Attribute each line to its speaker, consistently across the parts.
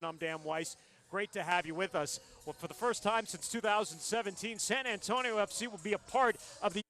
Speaker 1: I'm Dan Weiss. Great to have you with us. Well, for the first time since 2017, San Antonio FC will be a part of the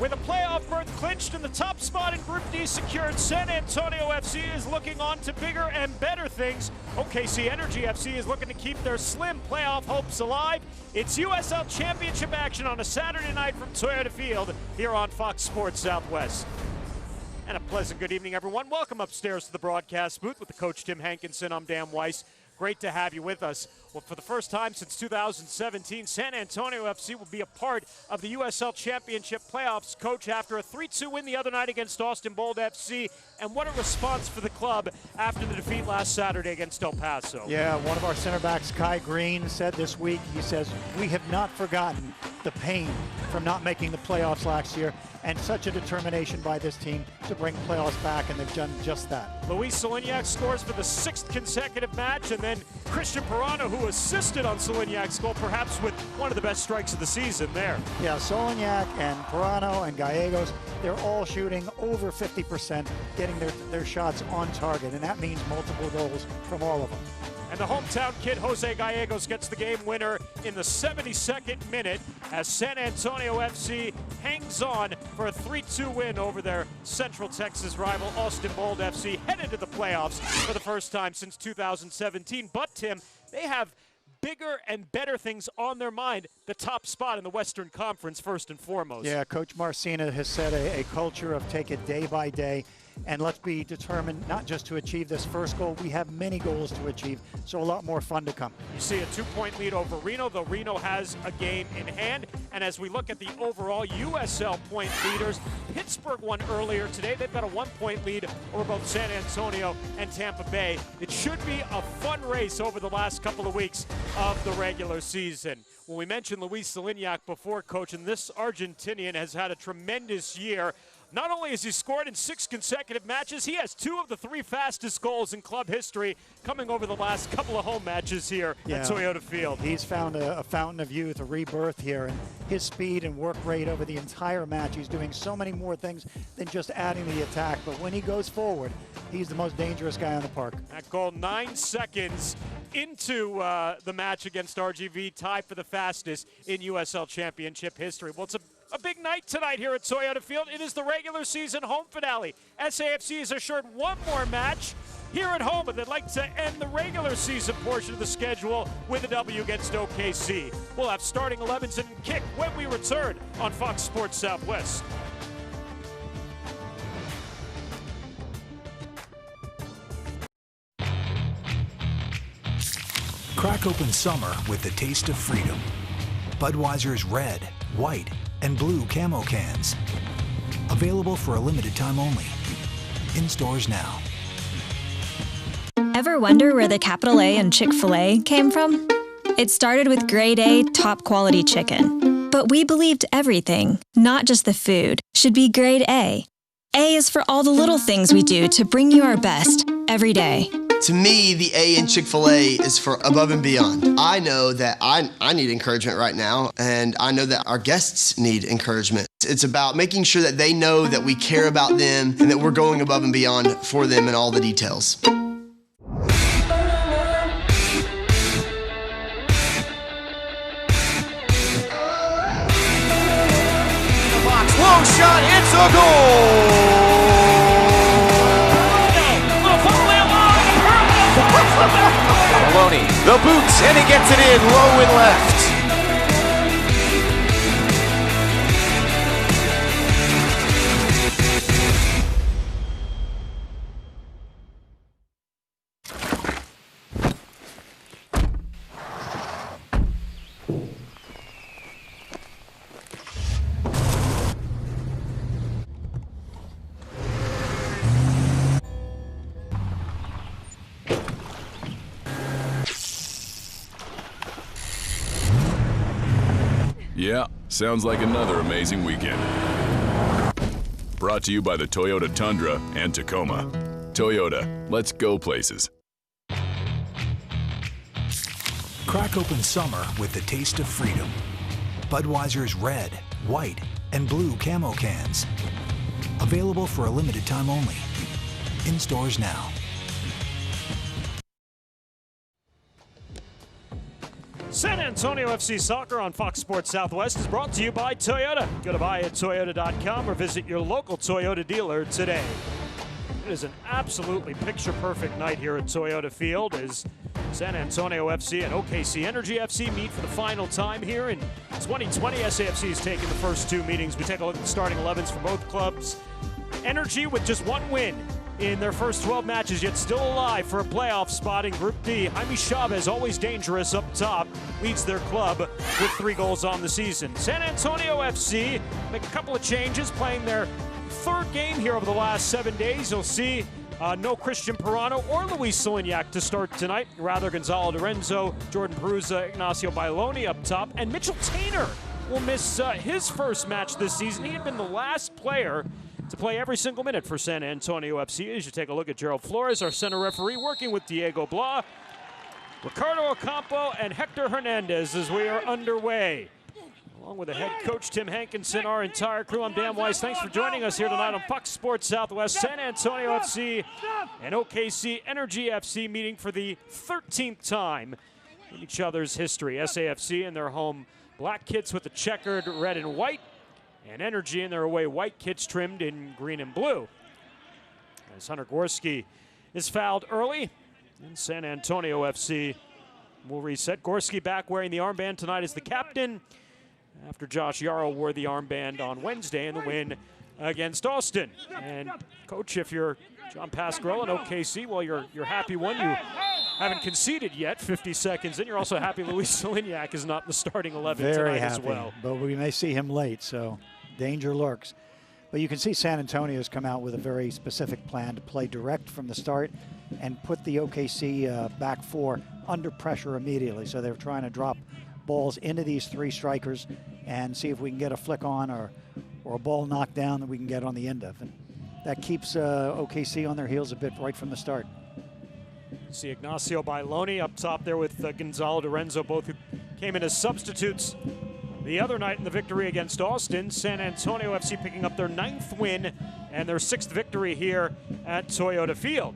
Speaker 1: With a playoff berth clinched and the top spot in Group D secured, San Antonio FC is looking on to bigger and better things. OKC Energy FC is looking to keep their slim playoff hopes alive. It's USL Championship action on a Saturday night from Toyota Field here on Fox Sports Southwest. And a pleasant good evening, everyone. Welcome upstairs to the broadcast booth with the coach, Tim Hankinson. I'm Dan Weiss. Great to have you with us. Well, for the first time since 2017, San Antonio FC will be a part of the USL Championship playoffs, coach, after a 3-2 win the other night against Austin Bold FC. And what a response for the club after the defeat last Saturday against El Paso.
Speaker 2: Yeah, one of our center backs, Kai Green, said this week, he says, we have not forgotten the pain from not making the playoffs last year, and such a determination by this team to bring playoffs back, and they've done just that.
Speaker 1: Luis Solignac scores for the 6th consecutive match, and then Christian Perruzza, who assisted on Solignac's goal, perhaps with one of the best strikes of the season there.
Speaker 2: Yeah, Solignac and Perruzza and Gallegos, they're all shooting over 50%, getting their shots on target, and that means multiple goals from all of them.
Speaker 1: And the hometown kid, Jose Gallegos, gets the game winner in the 72nd minute as San Antonio FC hangs on for a 3-2 win over their Central Texas rival, Austin Bold FC, headed to the playoffs for the first time since 2017. But, Tim, they have bigger and better things on their mind, the top spot in the Western Conference first and foremost.
Speaker 2: Yeah, Coach Marcina has set a culture of take it day by day, and let's be determined not just to achieve this first goal. We have many goals to achieve, so a lot more fun to come.
Speaker 1: You see a 2-point lead over Reno, though Reno has a game in hand. And as we look at the overall USL point leaders, Pittsburgh won earlier today. They've got a 1-point lead over both San Antonio and Tampa Bay. It should be a fun race over the last couple of weeks of the regular season. Well, we mentioned Luis Solignac before, Coach, and this Argentinian has had a tremendous year. Not only has he scored in 6 consecutive matches, he has 2 of the 3 fastest goals in club history coming over the last couple of home matches here at Toyota Field.
Speaker 2: He's found a fountain of youth, a rebirth here, and his speed and work rate over the entire match. He's doing so many more things than just adding the attack, but when he goes forward, he's the most dangerous guy on the park.
Speaker 1: That goal 9 seconds into the match against RGV, tied for the fastest in USL Championship history. Well, it's a big night tonight here at Toyota Field. It is the regular season home finale. SAFC is assured one more match here at home, but they'd like to end the regular season portion of the schedule with a W against OKC. We'll have starting 11s and kick when we return on Fox Sports Southwest.
Speaker 3: Crack open summer with the taste of freedom. Budweiser's red, white, and blue camo cans. Available for a limited time only. In stores now.
Speaker 4: Ever wonder where the capital A in Chick-fil-A came from? It started with grade A, top quality chicken. But we believed everything, not just the food, should be grade A. A is for all the little things we do to bring you our best every day.
Speaker 5: To me, the A in Chick-fil-A is for above and beyond. I know that I need encouragement right now, and I know that our guests need encouragement. It's about making sure that they know that we care about them and that we're going above and beyond for them in all the details.
Speaker 6: Long shot, it's a goal! Maloney, the boots, and he gets it in low and left.
Speaker 7: Yeah, sounds like another amazing weekend. Brought to you by the Toyota Tundra and Tacoma. Toyota, let's go places.
Speaker 3: Crack open summer with the taste of freedom. Budweiser's red, white, and blue camo cans. Available for a limited time only. In stores now.
Speaker 1: San Antonio FC Soccer on Fox Sports Southwest is brought to you by Toyota. Go to buyattoyota.com or visit your local Toyota dealer today. It is an absolutely picture-perfect night here at Toyota Field as San Antonio FC and OKC Energy FC meet for the final time here in 2020. SAFC has taken the first two meetings. We take a look at the starting 11s for both clubs. Energy with just one win in their first 12 matches, yet still alive for a playoff spot in Group D. Jaime Chavez, always dangerous up top, leads their club with 3 goals on the season. San Antonio FC make a couple of changes, playing their third game here over the last 7 days. You'll see no Christian Perruzza or Luis Solignac to start tonight. Rather, Gonzalo Lorenzo, Jordan Perruzza, Ignacio Bailoni up top, and Mitchell Tainer will miss his first match this season. He had been the last player to play every single minute for San Antonio FC. As you take a look at Gerald Flores, our center referee, working with Diego Blah, Ricardo Ocampo, and Hector Hernandez as we are underway. Along with the head coach, Tim Hankinson, our entire crew, I'm Dan Weiss. Thanks for joining us here tonight on Fox Sports Southwest. San Antonio FC and OKC Energy FC meeting for the 13th time in each other's history. SAFC in their home black kits with the checkered red and white, and Energy in their away white kits trimmed in green and blue. As Hunter Gorski is fouled early, and San Antonio FC will reset. Gorski back wearing the armband tonight as the captain, after Josh Yarrow wore the armband on Wednesday in the win against Austin. And coach, if you're John Pasquarello and OKC, well, you're happy one. You haven't conceded yet, 50 seconds in. You're also happy Luis Solignac is not in the starting 11 tonight as well.
Speaker 2: But we may see him late, so danger lurks. But you can see San Antonio's come out with a very specific plan to play direct from the start and put the OKC back four under pressure immediately. So they're trying to drop balls into these 3 strikers and see if we can get a flick on or a ball knocked down that we can get on the end of. And that keeps OKC on their heels a bit right from the start.
Speaker 1: See Ignacio Bailoni up top there with Gonzalo Lorenzo, both who came in as substitutes the other night in the victory against Austin. San Antonio FC picking up their 9th win and their 6th victory here at Toyota Field.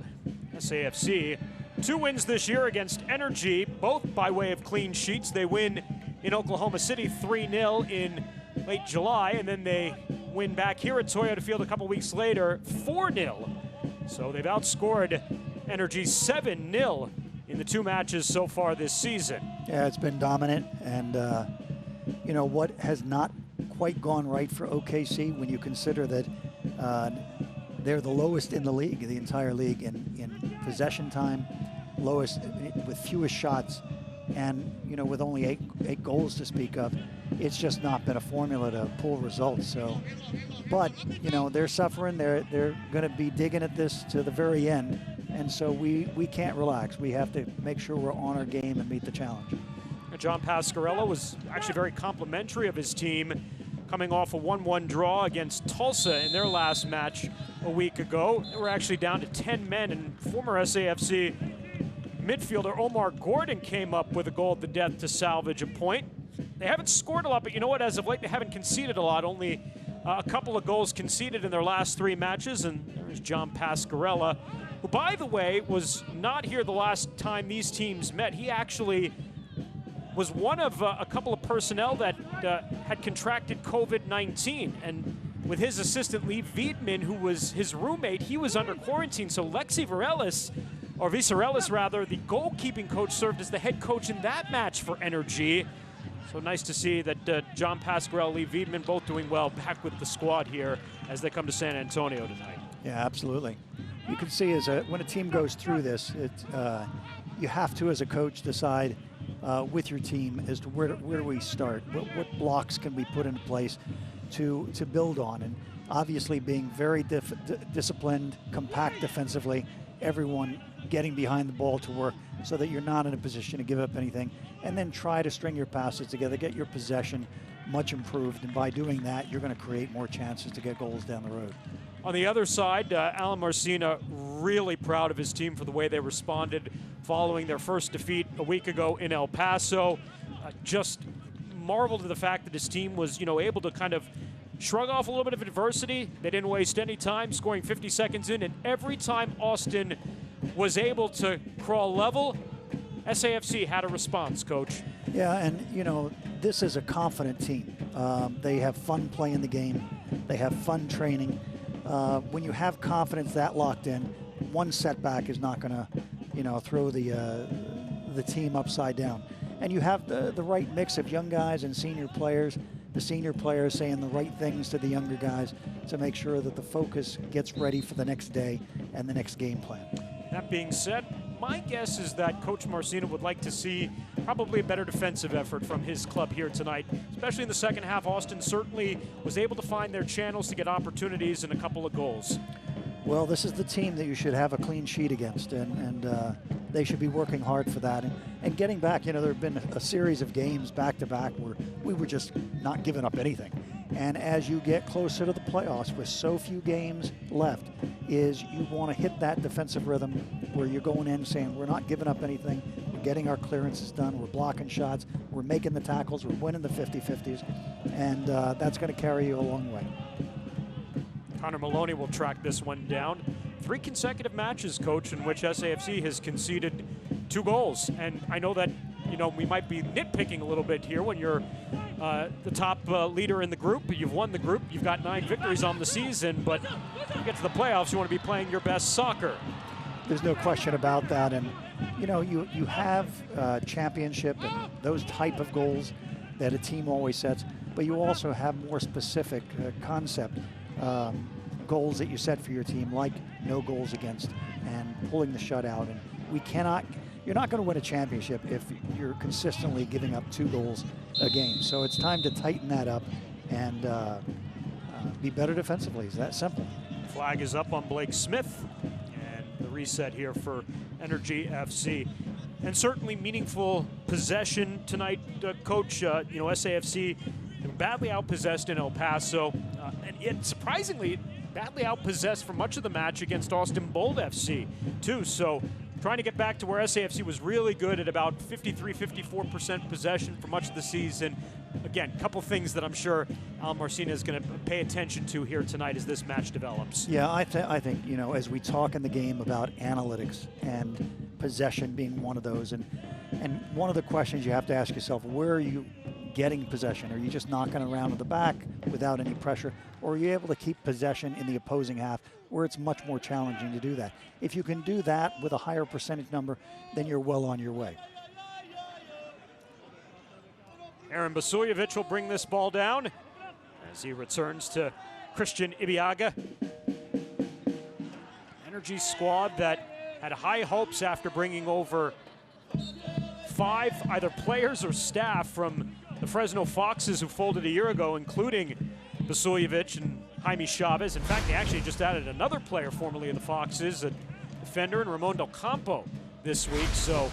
Speaker 1: SAFC 2 wins this year against Energy, both by way of clean sheets. They win in Oklahoma City 3-0 in late July, and then they win back here at Toyota Field a couple weeks later 4-0. So they've outscored Energy 7-0 in the 2 matches so far this season.
Speaker 2: Yeah, it's been dominant, and you know what has not quite gone right for OKC when you consider that they're the lowest in the league, the entire league, in possession time, lowest with fewest shots And, you know, with only eight goals to speak of, it's just not been a formula to pull results. So, but, you know, they're suffering. They're going to be digging at this to the very end. And so we can't relax. We have to make sure we're on our game and meet the challenge.
Speaker 1: John Pasquarello was actually very complimentary of his team, coming off a 1-1 draw against Tulsa in their last match a week ago. They were actually down to 10 men, and former SAFC midfielder Omar Gordon came up with a goal at the death to salvage a point. They haven't scored a lot, but you know what? As of late, they haven't conceded a lot. Only a couple of goals conceded in their last 3 matches, and there's John Pasquarello, who, by the way, was not here the last time these teams met. He actually was one of a couple of personnel that had contracted COVID-19, and with his assistant Lee Wiedman, who was his roommate, he was under quarantine. So Lexi Varelis, or Visarelis rather, the goalkeeping coach, served as the head coach in that match for Energy. So nice to see that John Pasquarello, Lee Wiedman, both doing well back with the squad here as they come to San Antonio tonight.
Speaker 2: Yeah, absolutely. You can see when a team goes through this, you have to, as a coach, decide with your team as to where do we start? What blocks can we put into place to build on? And obviously being very disciplined, compact defensively, everyone getting behind the ball to work so that you're not in a position to give up anything, and then try to string your passes together, get your possession much improved, and by doing that, you're going to create more chances to get goals down the road.
Speaker 1: On the other side, Alan Marcina really proud of his team for the way they responded following their first defeat a week ago in El Paso. Just marveled at the fact that his team was, able to kind of shrug off a little bit of adversity. They didn't waste any time, scoring 50 seconds in, and every time Austin was able to crawl level, SAFC had a response, Coach.
Speaker 2: Yeah, and this is a confident team. They have fun playing the game. They have fun training. When you have confidence that locked in, one setback is not going to, throw the team upside down. And you have the right mix of young guys and senior players. The senior players saying the right things to the younger guys to make sure that the focus gets ready for the next day and the next game plan.
Speaker 1: That being said, my guess is that Coach Marcina would like to see probably a better defensive effort from his club here tonight, especially in the second half. Austin certainly was able to find their channels to get opportunities and a couple of goals.
Speaker 2: Well, this is the team that you should have a clean sheet against, and they should be working hard for that. And getting back, there have been a series of games back-to-back where we were just not giving up anything. And as you get closer to the playoffs with so few games left, is you want to hit that defensive rhythm where you're going in saying, we're not giving up anything, we're getting our clearances done, we're blocking shots, we're making the tackles, we're winning the 50-50s, and that's going to carry you a long way.
Speaker 1: Connor Maloney will track this one down. 3 consecutive matches, Coach, in which SAFC has conceded 2 goals. And I know that, we might be nitpicking a little bit here when you're the top leader in the group. You've won the group. You've got 9 victories on the season. But when you get to the playoffs, you want to be playing your best soccer.
Speaker 2: There's no question about that. And, you have championship and those type of goals that a team always sets. But you also have more specific concept goals that you set for your team, like no goals against and pulling the shutout. And you're not going to win a championship if you're consistently giving up 2 goals a game. So it's time to tighten that up and be better defensively. It's that simple.
Speaker 1: Flag is up on Blake Smith, and the reset here for Energy FC. And certainly meaningful possession tonight, Coach. SAFC badly outpossessed in El Paso, and yet surprisingly badly outpossessed for much of the match against Austin Bold FC too. So trying to get back to where SAFC was really good at about 54% possession for much of the season. Again, a couple things that I'm sure Al Marcina is going to pay attention to here tonight as this match develops.
Speaker 2: Yeah, I think as we talk in the game about analytics and possession being one of those, and one of the questions you have to ask yourself, where are you getting possession? Are you just knocking around at the back without any pressure, or are you able to keep possession in the opposing half where it's much more challenging to do that? If you can do that with a higher percentage number, then you're well on your way.
Speaker 1: Aaron Basujevic will bring this ball down as he returns to Christian Ibiaga. Energy squad that had high hopes after bringing over 5 either players or staff from the Fresno Foxes who folded a year ago, including Vasiljevic and Jaime Chavez. In fact, they actually just added another player formerly of the Foxes, a defender, and Ramon Del Campo this week. So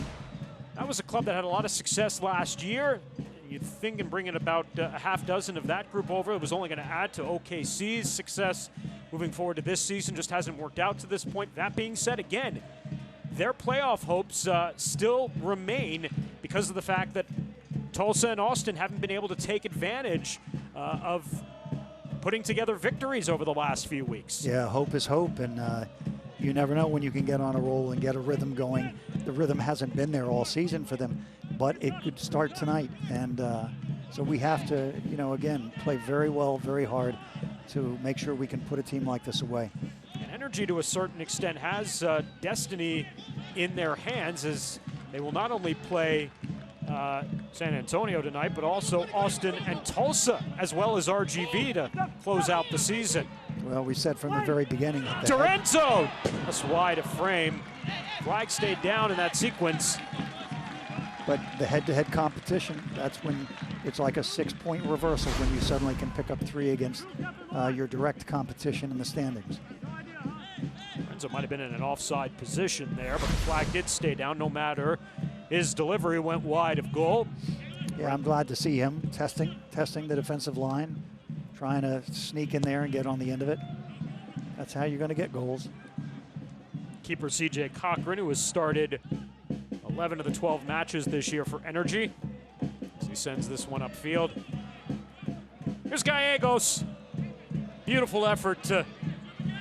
Speaker 1: that was a club that had a lot of success last year. You'd think in bringing about a half dozen of that group over, it was only going to add to OKC's success moving forward to this season. Just hasn't worked out to this point. That being said, again, their playoff hopes still remain because of the fact that Tulsa and Austin haven't been able to take advantage of putting together victories over the last few weeks.
Speaker 2: Yeah, hope is hope, and you never know when you can get on a roll and get a rhythm going. The rhythm hasn't been there all season for them, but it could start tonight, and so we have to, you know, again, play very well, very hard to make sure we can put a team like this away.
Speaker 1: And Energy, to a certain extent, has destiny in their hands, as they will not only play San Antonio tonight, but also Austin and Tulsa, as well as RGV to close out the season.
Speaker 2: Well, we said from the very beginning that
Speaker 1: Dorenzo! That's wide of frame. Flag stayed down in that sequence.
Speaker 2: But the head-to-head competition, that's when it's like a 6-point reversal when you suddenly can pick up 3 against your direct competition in the standings.
Speaker 1: Dorenzo might have been in an offside position there, but the flag did stay down no matter. His delivery went wide of goal.
Speaker 2: Yeah, I'm glad to see him testing the defensive line, trying to sneak in there and get on the end of it. That's how you're going to get goals.
Speaker 1: Keeper CJ Cochran, who has started 11 of the 12 matches this year for Energy, as he sends this one upfield. Here's Gallegos. Beautiful effort to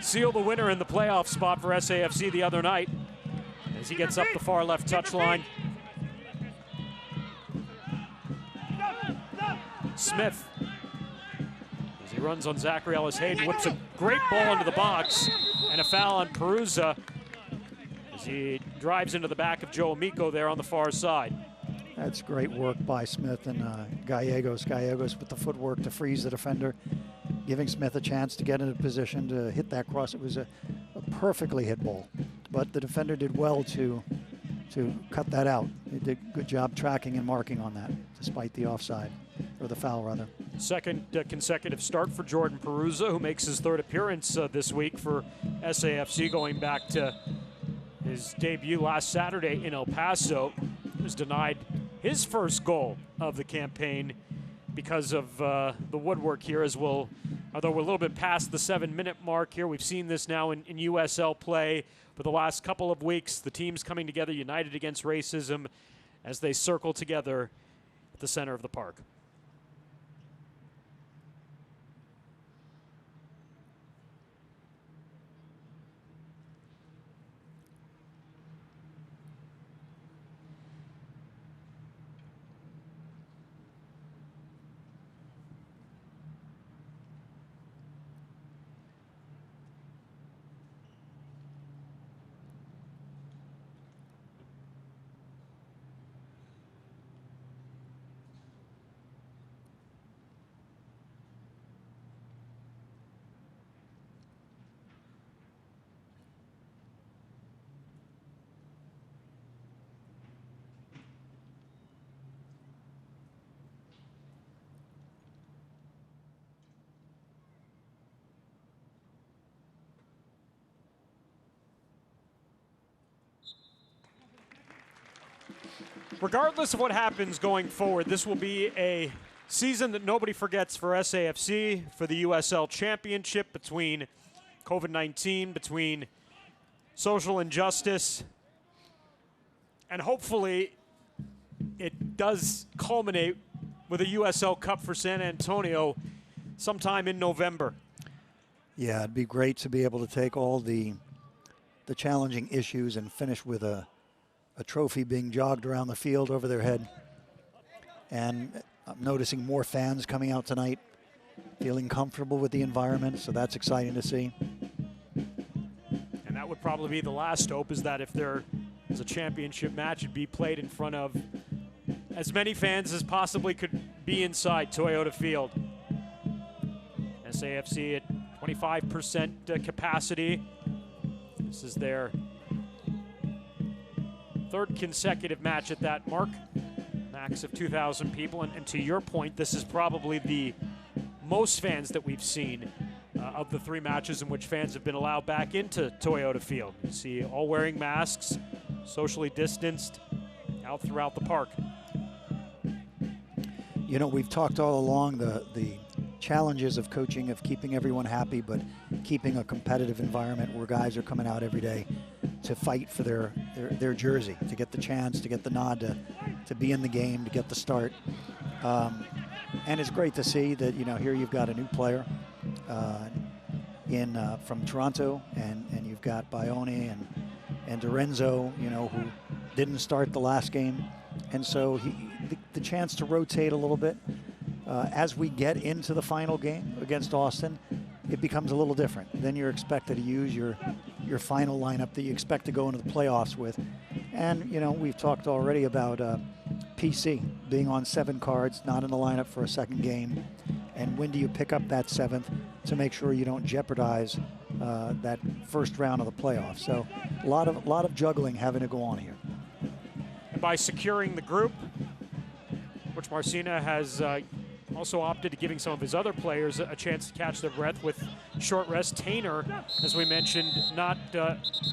Speaker 1: seal the winner in the playoff spot for SAFC the other night as he gets up the far left touchline. Smith, as he runs on Zachary Ellis-Hayden, whips a great ball into the box, and a foul on Perruzza as he drives into the back of Joe Amico there on the far side.
Speaker 2: That's great work by Smith and Gallegos. Gallegos with the footwork to freeze the defender, giving Smith a chance to get into position to hit that cross. It was a perfectly hit ball, but the defender did well to cut that out. He did a good job tracking and marking on that, despite the offside, or the foul rather.
Speaker 1: Second consecutive start for Jordan Perruzza, who makes his 3rd appearance this week for SAFC, going back to his debut last Saturday in El Paso. He was denied his first goal of the campaign because of the woodwork here, as well. Although we're a little bit past the 7-minute mark here, we've seen this now in USL play for the last couple of weeks. The teams coming together, united against racism, as they circle together at the center of the park. Regardless of what happens going forward, this will be a season that nobody forgets for SAFC, for the USL Championship, between COVID-19, between social injustice, and hopefully it does culminate with a USL Cup for San Antonio sometime in November.
Speaker 2: Yeah, it'd be great to be able to take all the challenging issues and finish with a trophy being jogged around the field over their head. And I'm noticing more fans coming out tonight, feeling comfortable with the environment, so that's exciting to see.
Speaker 1: And that would probably be the last hope, is that if there is a championship match, it'd be played in front of as many fans as possibly could be inside Toyota Field. SAFC at 25% capacity. This is their third consecutive match at that mark. Max of 2,000 people. And to your point, this is probably the most fans that we've seen of the 3 matches in which fans have been allowed back into Toyota Field. You see all wearing masks, socially distanced, out throughout the park.
Speaker 2: You know, we've talked all along the challenges of coaching, of keeping everyone happy, but keeping a competitive environment where guys are coming out every day to fight for their jersey, to get the chance, to get the nod, to be in the game, to get the start. And it's great to see that, you know, here you've got a new player from Toronto, and you've got Bayoni and Dorenzo, you know, who didn't start the last game. And so the chance to rotate a little bit as we get into the final game against Austin, it becomes a little different. Then you're expected to use your final lineup that you expect to go into the playoffs with. And, you know, we've talked already about PC being on 7 cards, not in the lineup for a second game. And when do you pick up that 7th to make sure you don't jeopardize that first round of the playoffs? So a lot of juggling having to go on here.
Speaker 1: And by securing the group, which Marcina has also opted to giving some of his other players a chance to catch their breath with short rest. Tainer, as we mentioned, not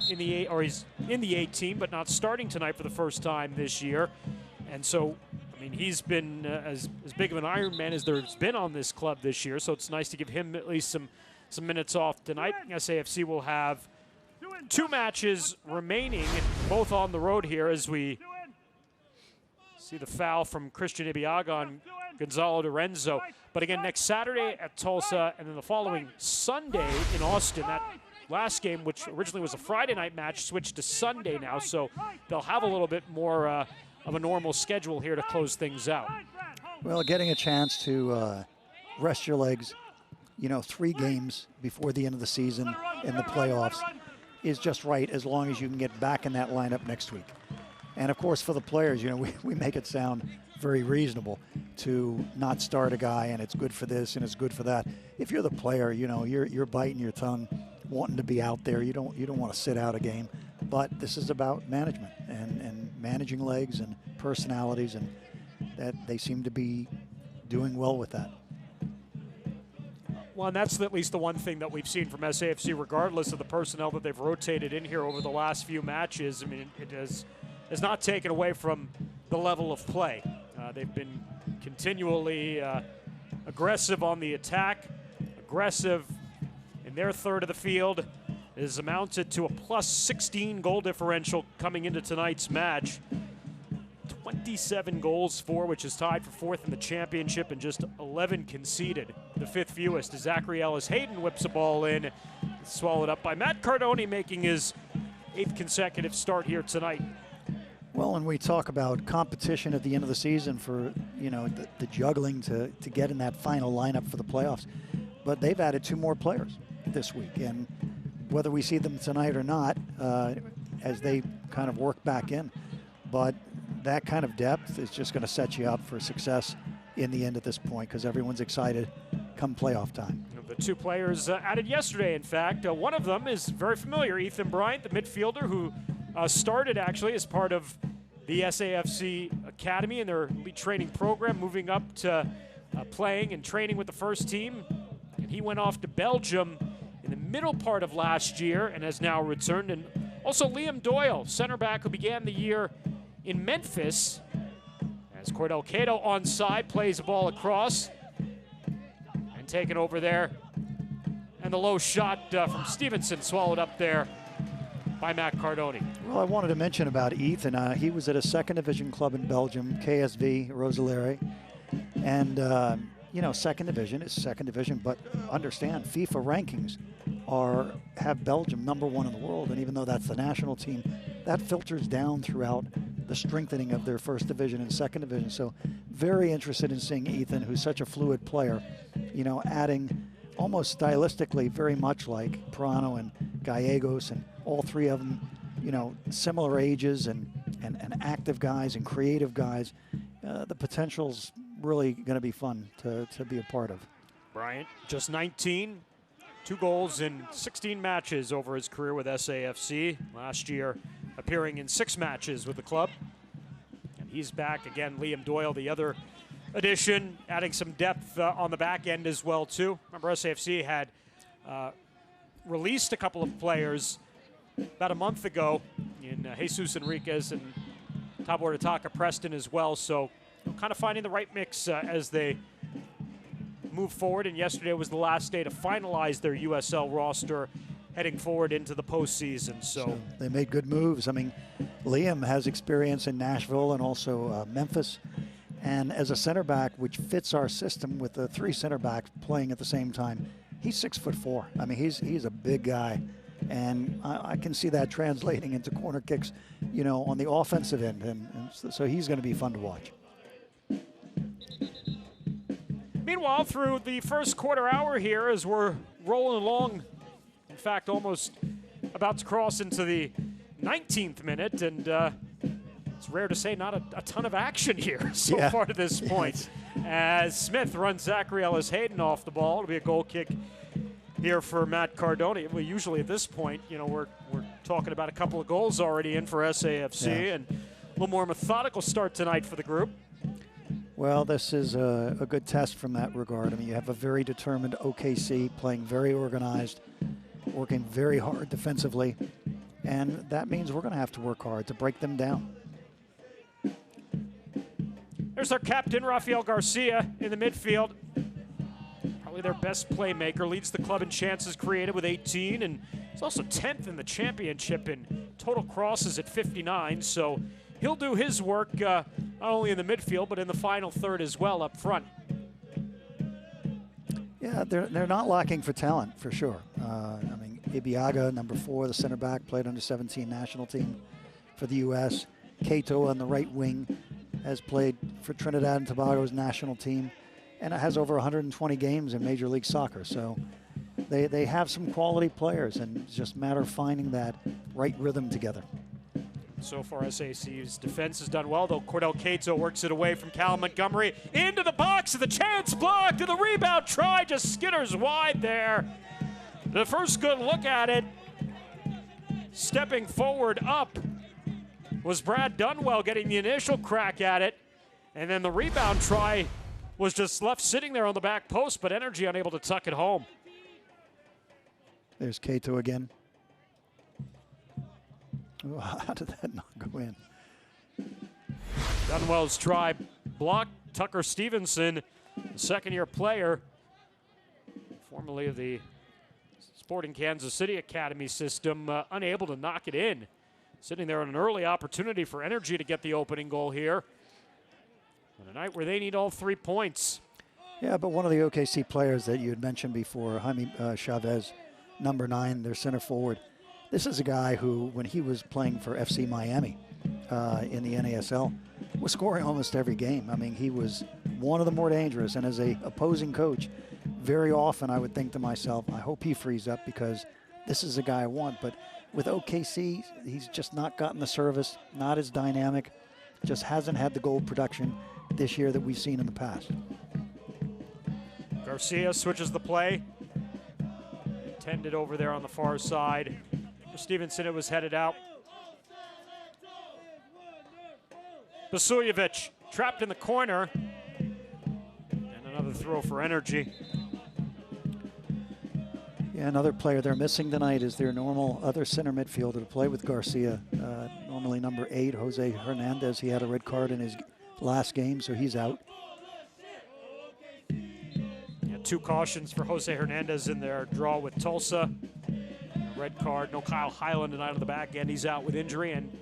Speaker 1: he's in the 8 team, but not starting tonight for the first time this year. And so, I mean, he's been as big of an Iron Man as there's been on this club this year. So it's nice to give him at least some minutes off tonight. SAFC will have 2 matches remaining, both on the road here, as we see the foul from Christian Ibiaga on Gonzalo Dorenzo. But again, next Saturday at Tulsa, and then the following Sunday in Austin. That last game, which originally was a Friday night match, switched to Sunday now. So they'll have a little bit more of a normal schedule here to close things out.
Speaker 2: Well, getting a chance to rest your legs, you know, 3 games before the end of the season in the playoffs is just right, as long as you can get back in that lineup next week. And of course, for the players, you know, we make it sound very reasonable to not start a guy, and it's good for this and it's good for that. If you're the player, you know, you're biting your tongue, wanting to be out there. You don't want to sit out a game. But this is about management and managing legs and personalities, and that they seem to be doing well with that.
Speaker 1: Well, and that's at least the one thing that we've seen from SAFC, regardless of the personnel that they've rotated in here over the last few matches. I mean, it has not taken away from the level of play. They've been continually aggressive on the attack, aggressive in their third of the field. It has amounted to a plus 16 goal differential coming into tonight's match. 27 goals for, which is tied for 4th in the championship, and just 11 conceded, the 5th fewest. Zachary Ellis Hayden whips a ball in, swallowed up by Matt Cardoni, making his 8th consecutive start here tonight.
Speaker 2: Well, and we talk about competition at the end of the season for, you know, the juggling to get in that final lineup for the playoffs. But they've added 2 more players this week, and whether we see them tonight or not, as they kind of work back in, but that kind of depth is just going to set you up for success in the end at this point, because everyone's excited come playoff time.
Speaker 1: The 2 players added yesterday, in fact. One of them is very familiar, Ethan Bryant, the midfielder, who started actually as part of the SAFC Academy in their elite training program, moving up to playing and training with the first team. And he went off to Belgium in the middle part of last year and has now returned. And also Liam Doyle, center back, who began the year in Memphis, as Cordell Cato onside, plays the ball across and taken over there. And the low shot from Stevenson swallowed up there by Matt Cardoni.
Speaker 2: Well, I wanted to mention about Ethan. He was at a 2nd division club in Belgium, KSV Roeselare. And, you know, 2nd division is 2nd division, but understand FIFA rankings have Belgium #1 in the world. And even though that's the national team, that filters down throughout the strengthening of their 1st division and 2nd division. So very interested in seeing Ethan, who's such a fluid player, you know, adding almost stylistically very much like Prano and Gallegos, and all 3 of them, you know, similar ages and active guys and creative guys. The potential's really going to be fun to be a part of.
Speaker 1: Bryant, just 19, 2 goals in 16 matches over his career with SAFC. Last year, appearing in 6 matches with the club. And he's back again. Liam Doyle, the other addition, adding some depth on the back end as well, too. Remember, SAFC had released a couple of players about a month ago in Jesus Enriquez and Tabor Ataka Preston as well. So kind of finding the right mix as they move forward. And yesterday was the last day to finalize their USL roster heading forward into the postseason. So
Speaker 2: they made good moves. I mean, Liam has experience in Nashville and also Memphis. And as a center back, which fits our system with the 3 center backs playing at the same time, he's 6'4". I mean, he's a big guy. And I can see that translating into corner kicks, you know, on the offensive end. And so he's going to be fun to watch.
Speaker 1: Meanwhile, through the first quarter hour here, as we're rolling along, in fact, almost about to cross into the 19th minute, and it's rare to say not a ton of action here so far to this point. As Smith runs Zachary Ellis-Hayden off the ball. It'll be a goal kick here for Matt Cardone. Well, usually at this point, you know, we're talking about a couple of goals already in for SAFC, and a little more methodical start tonight for the group.
Speaker 2: Well, this is a good test from that regard. I mean, you have a very determined OKC playing very organized, working very hard defensively, and that means we're going to have to work hard to break them down.
Speaker 1: There's our captain, Rafael Garcia, in the midfield. Probably their best playmaker, leads the club in chances created with 18, and he's also 10th in the championship in total crosses at 59, so he'll do his work not only in the midfield, but in the final third as well up front.
Speaker 2: Yeah, they're not lacking for talent, for sure. I mean, Ibiaga, number 4, the center back, played under 17 national team for the U.S. Cato on the right wing has played for Trinidad and Tobago's national team and has over 120 games in Major League Soccer. So they have some quality players, and it's just a matter of finding that right rhythm together. So far,
Speaker 1: SAC's defense has done well, though. Cordell Cato works it away from Cal Montgomery into the box, and the chance blocked, and the rebound try just skitters wide there. The first good look at it, stepping forward up, was Brad Dunwell getting the initial crack at it, and then the rebound try was just left sitting there on the back post, but Energy unable to tuck it home.
Speaker 2: There's Cato again. Oh, how did that not go in?
Speaker 1: Dunwell's try blocked. Tucker Stevenson, the second-year player, formerly of the Sporting Kansas City Academy system, unable to knock it in. Sitting there on an early opportunity for Energy to get the opening goal here. On a night where they need all 3 points.
Speaker 2: Yeah, but one of the OKC players that you had mentioned before, Jaime Chavez, number 9, their center forward. This is a guy who, when he was playing for FC Miami in the NASL, was scoring almost every game. I mean, he was one of the more dangerous. And as a opposing coach, very often I would think to myself, I hope he frees up because this is a guy I want. But with OKC, he's just not gotten the service, not as dynamic, just hasn't had the goal production this year that we've seen in the past.
Speaker 1: Garcia switches the play. Intended over there on the far side. For Stevenson, it was headed out. Vasiljevic trapped in the corner. And another throw for Energy.
Speaker 2: Yeah, another player they're missing tonight is their normal other center midfielder to play with Garcia. Normally number 8, Jose Hernandez. He had a red card in his last game, so he's out.
Speaker 1: Yeah, 2 cautions for Jose Hernandez in their draw with Tulsa. Red card, no Kyle Highland tonight on the back end. He's out with injury. And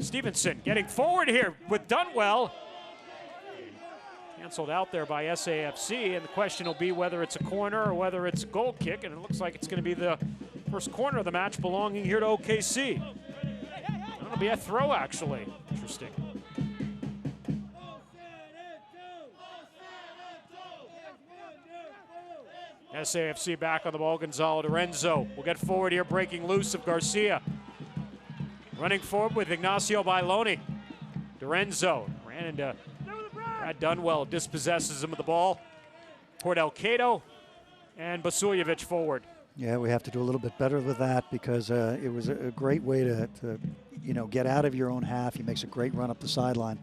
Speaker 1: Stevenson getting forward here with Dunwell. Canceled out there by SAFC, and the question will be whether it's a corner or whether it's a goal kick, and it looks like it's going to be the first corner of the match belonging here to OKC. That'll be a throw, actually. Interesting. SAFC back on the ball. Gonzalo Lorenzo will get forward here, breaking loose of Garcia. Running forward with Ignacio Bailoni. Lorenzo ran into Brad Dunwell, dispossesses him of the ball. Cordell Cato and Vasiljevic forward.
Speaker 2: Yeah, we have to do a little bit better with that because it was a great way to get out of your own half. He makes a great run up the sideline.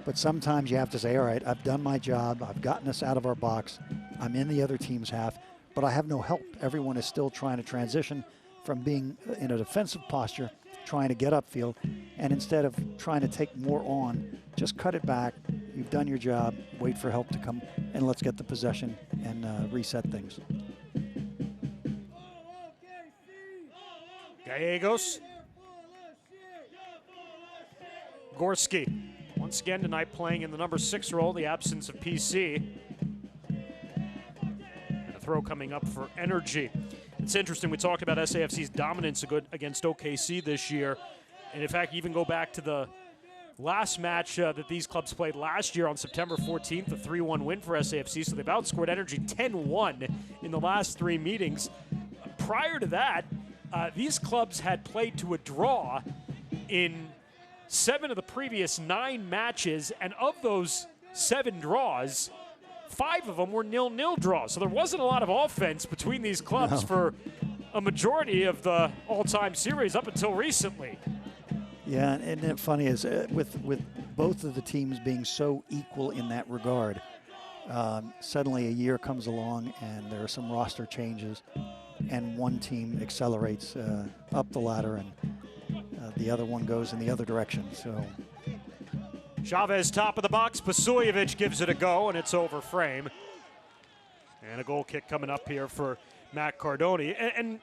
Speaker 2: But sometimes you have to say, all right, I've done my job. I've gotten us out of our box. I'm in the other team's half, but I have no help. Everyone is still trying to transition from being in a defensive posture, trying to get upfield, and instead of trying to take more on, just cut it back. You've done your job. Wait for help to come, and let's get the possession and reset things.
Speaker 1: Gallegos. Gorski. Once again tonight playing in the number 6 role, the absence of PC. And a throw coming up for Energy. It's interesting, we talked about SAFC's dominance against OKC this year. And in fact, even go back to the last match that these clubs played last year on September 14th, a 3-1 win for SAFC. So they've outscored Energy 10-1 in the last 3 meetings. Prior to that, these clubs had played to a draw in 7 of the previous 9 matches, and of those 7 draws, 5 of them were 0-0 draws. So there wasn't a lot of offense between these clubs for a majority of the all-time series up until recently.
Speaker 2: Yeah, and it's funny is with both of the teams being so equal in that regard, suddenly a year comes along and there are some roster changes, and one team accelerates up the ladder, and the other one goes in the other direction. So
Speaker 1: Chavez top of the box. Pasuljevic gives it a go, and it's over frame. And a goal kick coming up here for Matt Cardoni. And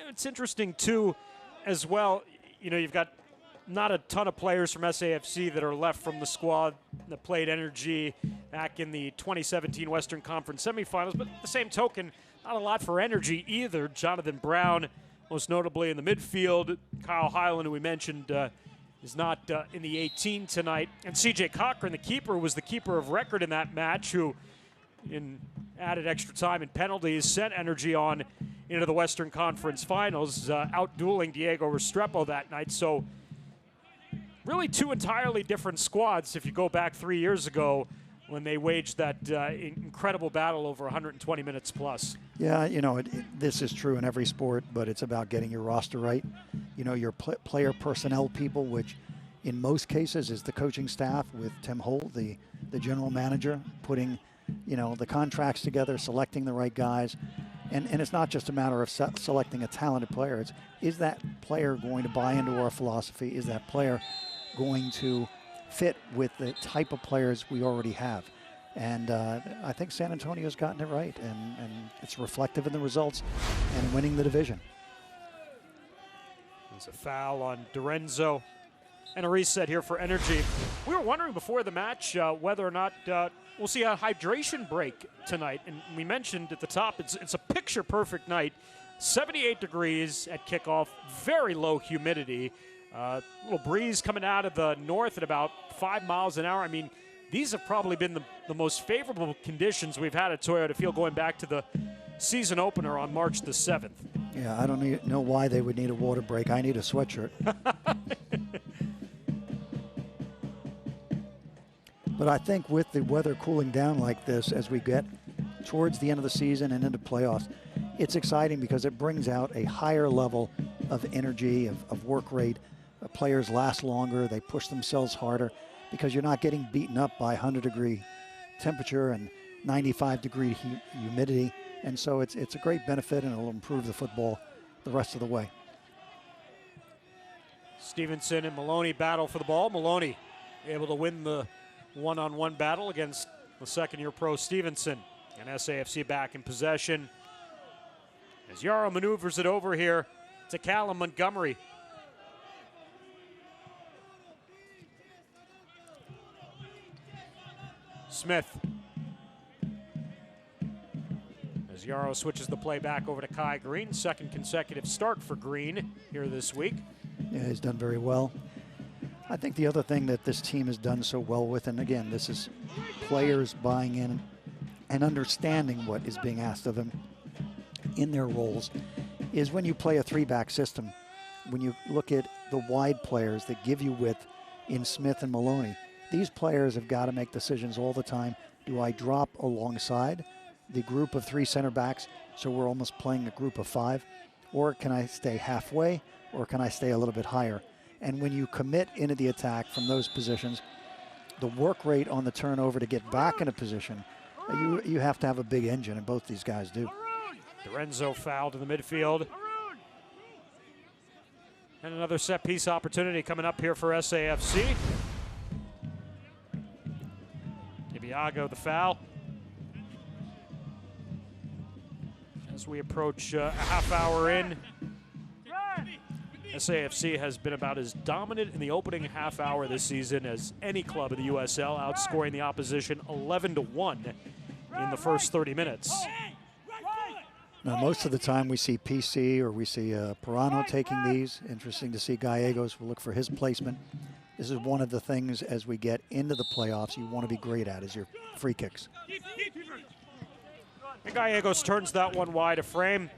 Speaker 1: it's interesting, too, as well, you've got not a ton of players from SAFC that are left from the squad that played Energy back in the 2017 Western Conference semifinals. But at the same token, not a lot for Energy either. Jonathan Brown, most notably in the midfield. Kyle Hyland, who we mentioned, is not in the 18 tonight. And CJ Cochran, the keeper, was the keeper of record in that match, who, in added extra time and penalties, sent Energy on into the Western Conference Finals, out-dueling Diego Restrepo that night. So really 2 entirely different squads if you go back 3 years ago when they waged that incredible battle over 120 minutes plus.
Speaker 2: Yeah, this is true in every sport, but it's about getting your roster right. Your player personnel people, which in most cases is the coaching staff with Tim Holt, the general manager, putting, the contracts together, selecting the right guys. And it's not just a matter of selecting a talented player. It's, is that player going to buy into our philosophy? Is that player going to fit with the type of players we already have? And I think San Antonio's gotten it right, and it's reflective in the results and winning the division.
Speaker 1: There's a foul on Dorenzo and a reset here for Energy. We were wondering before the match whether or not we'll see a hydration break tonight. And we mentioned at the top, it's a picture-perfect night. 78 degrees at kickoff, very low humidity. Little breeze coming out of the north at about 5 miles an hour. I mean, these have probably been the most favorable conditions we've had at Toyota Field going back to the season opener on March the 7th.
Speaker 2: Yeah, I don't know why they would need a water break. I need a sweatshirt. But I think with the weather cooling down like this as we get towards the end of the season and into playoffs, it's exciting because it brings out a higher level of energy, of work rate. Players last longer, they push themselves harder because you're not getting beaten up by 100-degree temperature and 95-degree humidity. And so it's a great benefit, and it'll improve the football the rest of the way.
Speaker 1: Stevenson and Maloney battle for the ball. Maloney able to win the one-on-one battle against the second-year pro Stevenson. And SAFC back in possession as Yarrow maneuvers it over here to Callum Montgomery. Smith. As Yarrow switches the play back over to Kai Green. Second consecutive start for Green here this week.
Speaker 2: Yeah, he's done very well. I think the other thing that this team has done so well with, and again, this is players buying in and understanding what is being asked of them in their roles, is when you play a 3-back system, when you look at the wide players that give you width in Smith and Maloney, these players have got to make decisions all the time. Do I drop alongside the group of 3 center backs, so we're almost playing a group of 5, or can I stay halfway, or can I stay a little bit higher? And when you commit into the attack from those positions, the work rate on the turnover to get back in a position, you have to have a big engine, and both these guys do.
Speaker 1: Lorenzo fouled in the midfield. And another set piece opportunity coming up here for SAFC. Ibiago the foul. As we approach a half hour in, SAFC has been about as dominant in the opening half hour this season as any club in the USL, outscoring the opposition 11-1 in the first 30 minutes.
Speaker 2: Now, most of the time we see PC or we see Perruzza taking these. Interesting to see Gallegos. We'll look for his placement. This is one of the things as we get into the playoffs you want to be great at, is your free kicks.
Speaker 1: And Gallegos turns that one wide of frame.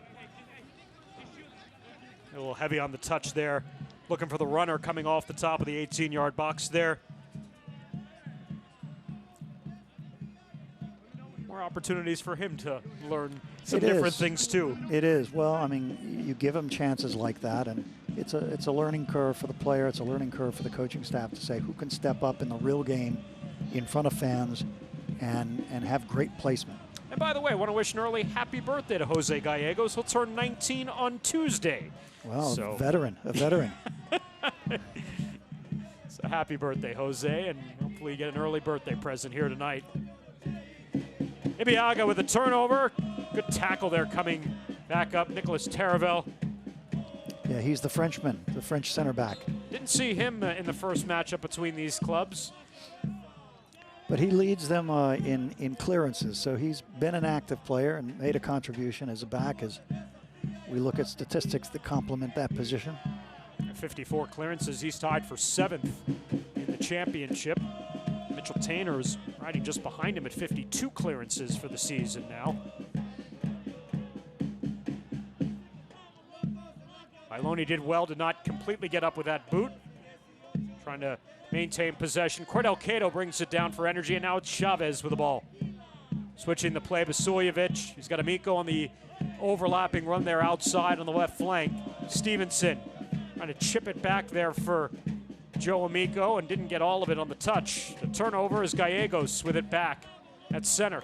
Speaker 1: A little heavy on the touch there. Looking for the runner coming off the top of the 18-yard box there. More opportunities for him to learn some different things too.
Speaker 2: It is. Well, I mean, you give him chances like that, and it's a learning curve for the player. It's a learning curve for the coaching staff to say who can step up in the real game in front of fans and have great placement.
Speaker 1: And by the way, I want to wish an early happy birthday to Jose Gallegos. He'll turn 19 on Tuesday.
Speaker 2: Well, a veteran.
Speaker 1: So happy birthday, Jose, and hopefully you get an early birthday present here tonight. Ibiaga with a turnover. Good tackle there coming back up. Nicolas Taravel.
Speaker 2: Yeah, he's the Frenchman, the French center back.
Speaker 1: Didn't see him in the first matchup between these clubs.
Speaker 2: But he leads them in clearances, so he's been an active player and made a contribution as a back as we look at statistics that complement that position.
Speaker 1: 54 clearances. He's tied for 7th in the championship. Mitchell Tainer's riding just behind him at 52 clearances for the season now. Iloni did well to not completely get up with that boot. Trying to maintain possession. Cordell Cato brings it down for Energy, and now it's Chavez with the ball. Switching the play, Vasiljevic. He's got Amico on the overlapping run there outside on the left flank. Stevenson trying to chip it back there for Joe Amico and didn't get all of it on the touch. The turnover is Gallegos with it back at center.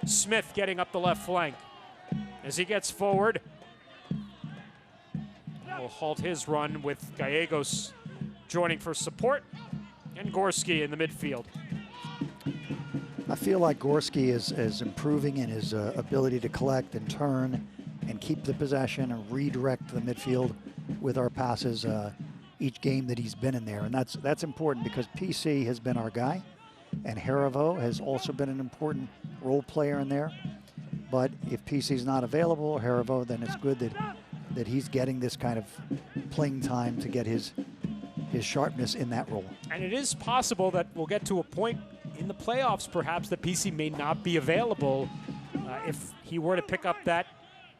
Speaker 1: Smith getting up the left flank. As he gets forward, will halt his run with Gallegos joining for support, and Gorski in the midfield.
Speaker 2: I feel like Gorski is improving in his ability to collect and turn and keep the possession and redirect the midfield with our passes each game that he's been in there. And that's important because PC has been our guy, and Harivo has also been an important role player in there. But if PC's not available, Harivo, then it's good that he's getting this kind of playing time to get his sharpness in that role.
Speaker 1: And it is possible that we'll get to a point in the playoffs perhaps that PC may not be available if he were to pick up that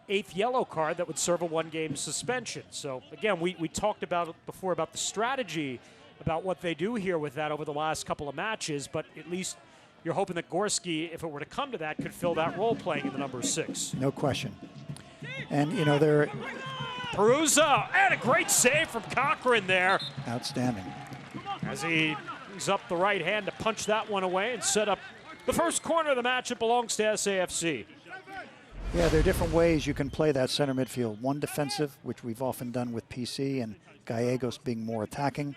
Speaker 1: 8th yellow card that would serve a 1-game suspension. So again, we talked about it before about the strategy about what they do here with that over the last couple of matches, but at least you're hoping that Gorski, if it were to come to that, could fill that role playing in the number 6.
Speaker 2: No question. And, you know, they're...
Speaker 1: Perruzza, and a great save from Cochran there.
Speaker 2: Outstanding.
Speaker 1: As he brings up the right hand to punch that one away and set up the first corner of the match. It belongs to SAFC.
Speaker 2: Yeah, there are different ways you can play that center midfield. One defensive, which we've often done with PC and Gallegos being more attacking,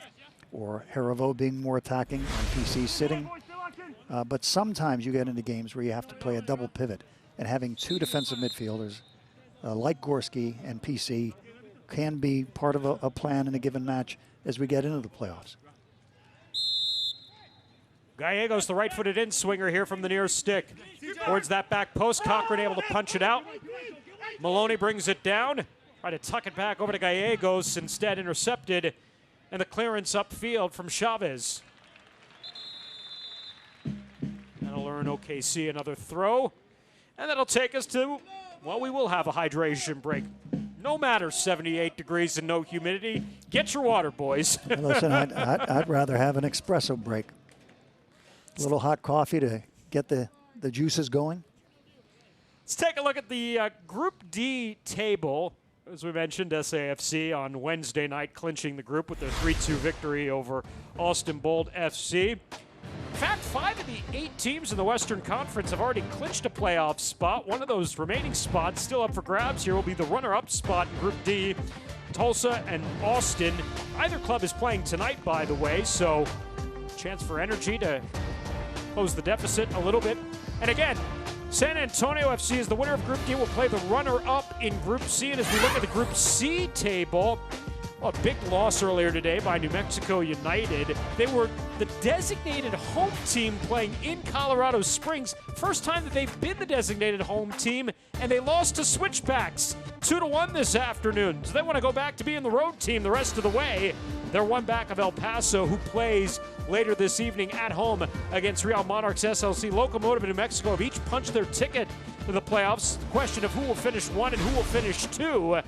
Speaker 2: or Harivo being more attacking and PC sitting. But sometimes you get into games where you have to play a double pivot, and having 2 defensive midfielders like Gorski and PC can be part of a plan in a given match as we get into the playoffs.
Speaker 1: Gallegos, the right-footed in-swinger here from the near stick. Towards that back post, Cochran able to punch it out. Maloney brings it down. Try to tuck it back over to Gallegos, instead intercepted. And the clearance upfield from Chavez. That'll earn OKC another throw. And that'll take us to, well, we will have a hydration break. No matter 78 degrees and no humidity. Get your water, boys.
Speaker 2: Listen, I'd rather have an espresso break. A little hot coffee to get the juices going.
Speaker 1: Let's take a look at the Group D table. As we mentioned, SAFC on Wednesday night clinching the group with their 3-2 victory over Austin Bold FC. In fact, 5 of the 8 teams in the Western Conference have already clinched a playoff spot. One of those remaining spots still up for grabs here will be the runner-up spot in Group D. Tulsa and Austin. Either club is playing tonight, by the way, so chance for Energy to close the deficit a little bit. And again, San Antonio FC is the winner of Group D. Will play the runner-up in Group C. And as we look at the Group C table, a big loss earlier today by New Mexico United. They were the designated home team playing in Colorado Springs. First time that they've been the designated home team, and they lost to Switchbacks 2-1 this afternoon. So they want to go back to being the road team the rest of the way. They're one back of El Paso, who plays later this evening at home against Real Monarchs SLC. Locomotive and New Mexico have each punched their ticket to the playoffs. The question of who will finish 1 and who will finish 2.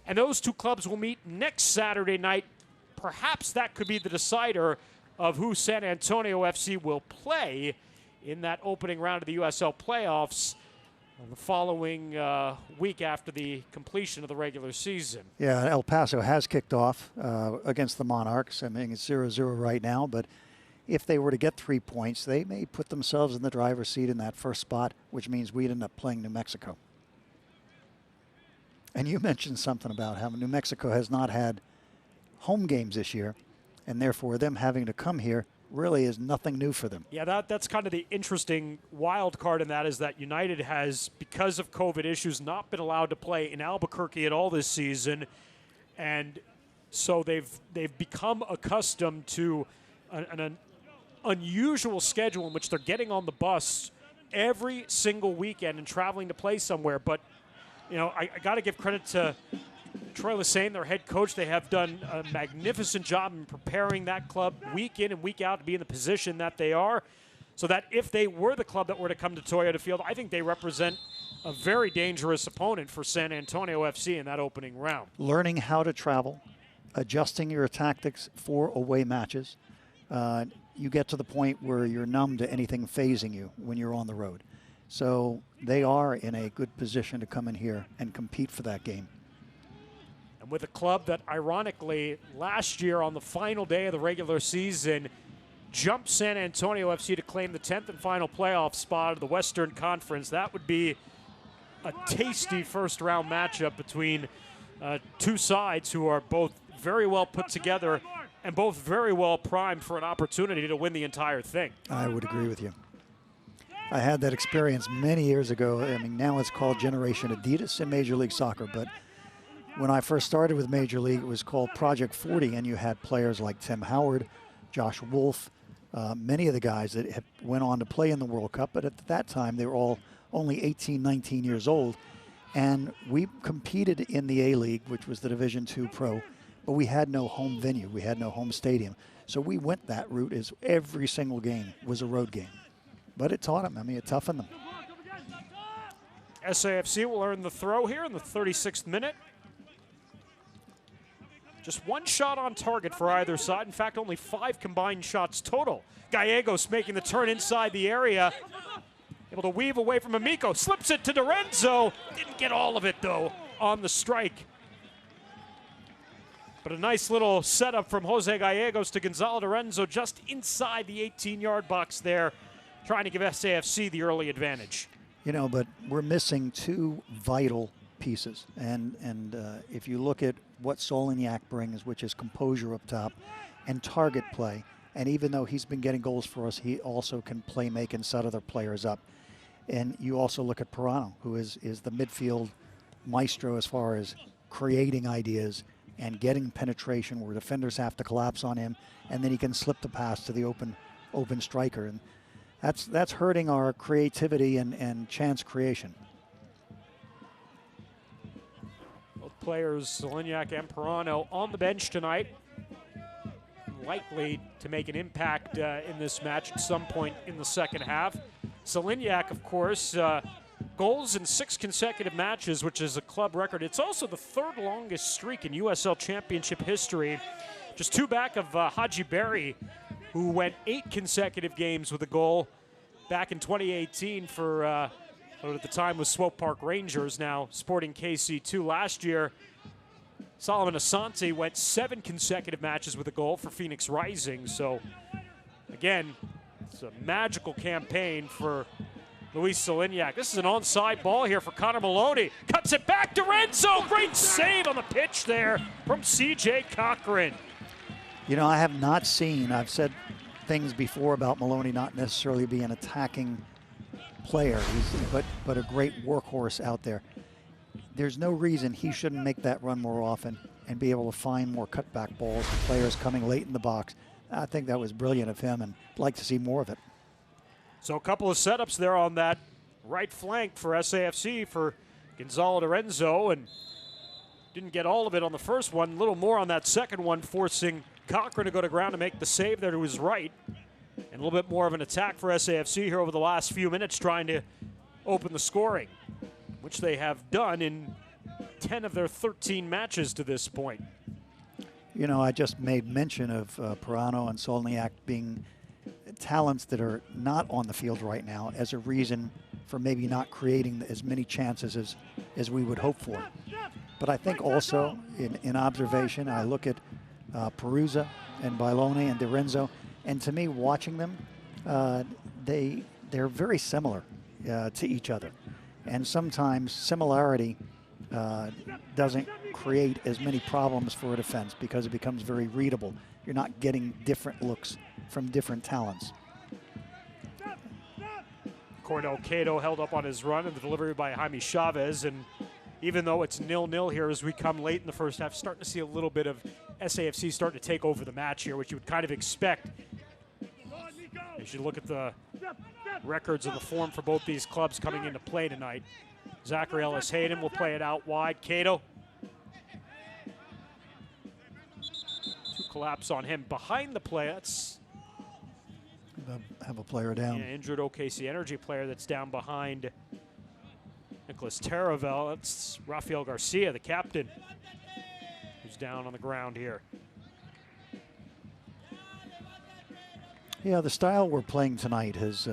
Speaker 1: And those two clubs will meet next Saturday night. Perhaps that could be the decider of who San Antonio FC will play in that opening round of the USL playoffs the following week after the completion of the regular season.
Speaker 2: Yeah, El Paso has kicked off against the Monarchs. I mean, it's 0-0 right now, but if they were to get 3 points, they may put themselves in the driver's seat in that first spot, which means we'd end up playing New Mexico. And you mentioned something about how New Mexico has not had home games this year, and therefore them having to come here really is nothing new for them.
Speaker 1: Yeah, that's kind of the interesting wild card in that, is that United has, because of COVID issues, not been allowed to play in Albuquerque at all this season. And so they've become accustomed to an unusual schedule in which they're getting on the bus every single weekend and traveling to play somewhere. But you know, I got to give credit to Troy Lesane, their head coach. They have done a magnificent job in preparing that club week in and week out to be in the position that they are, so that if they were the club that were to come to Toyota Field, I think they represent a very dangerous opponent for San Antonio FC in that opening round.
Speaker 2: Learning how to travel, adjusting your tactics for away matches. You get to the point where you're numb to anything phasing you when you're on the road. So they are in a good position to come in here and compete for that game.
Speaker 1: And with a club that, ironically, last year on the final day of the regular season, jumped San Antonio FC to claim the 10th and final playoff spot of the Western Conference. That would be a tasty first-round matchup between two sides who are both very well put together and both very well primed for an opportunity to win the entire thing.
Speaker 2: I would agree with you. I had that experience many years ago. I mean, now it's called Generation Adidas in Major League Soccer, but when I first started with Major League, it was called Project 40, and you had players like Tim Howard, Josh Wolf, many of the guys that went on to play in the World Cup, but at that time they were all only 18, 19 years old, and we competed in the A-League, which was the Division II Pro, but we had no home venue, we had no home stadium, so we went that route as every single game was a road game. But it taught them. I mean, it toughened them.
Speaker 1: SAFC will earn the throw here in the 36th minute. Just one shot on target for either side. In fact, only 5 combined shots total. Gallegos making the turn inside the area. Able to weave away from Amico. Slips it to Lorenzo. Didn't get all of it, though, on the strike. But a nice little setup from Jose Gallegos to Gonzalo Lorenzo just inside the 18-yard box there, trying to give SAFC the early advantage.
Speaker 2: You know, but we're missing 2 vital pieces. And if you look at what Solignac brings, which is composure up top and target play, and even though he's been getting goals for us, he also can play make and set other players up. And you also look at Perruzza, who is the midfield maestro as far as creating ideas and getting penetration where defenders have to collapse on him, and then he can slip the pass to the open striker. And that's hurting our creativity and chance creation.
Speaker 1: Both players, Solignac and Perruzza, on the bench tonight. Likely to make an impact in this match at some point in the second half. Solignac, of course, goals in 6 consecutive matches, which is a club record. It's also the 3rd longest streak in USL Championship history. Just 2 back of Haji Berry, who went 8 consecutive games with a goal back in 2018 for what at the time was Swope Park Rangers, now Sporting KC2. Last year, Solomon Asante went 7 consecutive matches with a goal for Phoenix Rising. So, again, it's a magical campaign for Luis Solignac. This is an onside ball here for Connor Maloney. Cuts it back to Renzo. Great save on the pitch there from CJ Cochran.
Speaker 2: You know, I have not seen, I've said things before about Maloney not necessarily being an attacking player, but a great workhorse out there. There's no reason he shouldn't make that run more often and be able to find more cutback balls to players coming late in the box. I think that was brilliant of him, and I'd like to see more of it.
Speaker 1: So a couple of setups there on that right flank for SAFC for Gonzalo Lorenzo, and didn't get all of it on the first one. A little more on that second one, forcing Cochran to go to ground to make the save there to his right. And a little bit more of an attack for SAFC here over the last few minutes, trying to open the scoring, which they have done in 10 of their 13 matches to this point.
Speaker 2: You know, I just made mention of Perruzza and Solignac being talents that are not on the field right now as a reason for maybe not creating as many chances as we would hope for. But I think also in observation, I look at Perruzza and Bailone and Lorenzo, and to me, watching them, they're very similar to each other. And sometimes similarity doesn't create as many problems for a defense because it becomes very readable. You're not getting different looks from different talents.
Speaker 1: Cornel Cato held up on his run and the delivery by Jaime Chavez. And even though it's 0-0 here as we come late in the first half, starting to see a little bit of SAFC starting to take over the match here, which you would kind of expect as you look at the records of the form for both these clubs coming into play tonight. Zachary Ellis Hayden will play it out wide. Cato. To collapse on him behind the play. That's
Speaker 2: have a player down.
Speaker 1: Yeah, injured OKC Energy player that's down behind Nicholas Taravel. That's Rafael Garcia, the captain, who's down on the ground here.
Speaker 2: Yeah, the style we're playing tonight has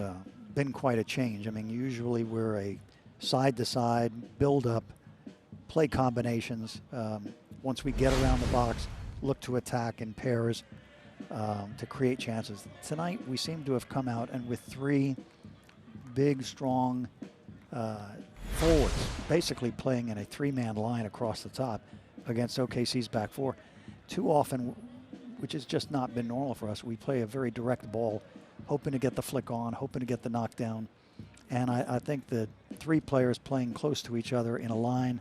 Speaker 2: been quite a change. I mean, usually we're a side-to-side, build-up, play combinations. Once we get around the box, look to attack in pairs to create chances. Tonight, we seem to have come out and with 3 big, strong forwards, basically playing in a 3-man line across the top against OKC's back 4. Too often, which has just not been normal for us, we play a very direct ball, hoping to get the flick on, hoping to get the knockdown. And I think the 3 players playing close to each other in a line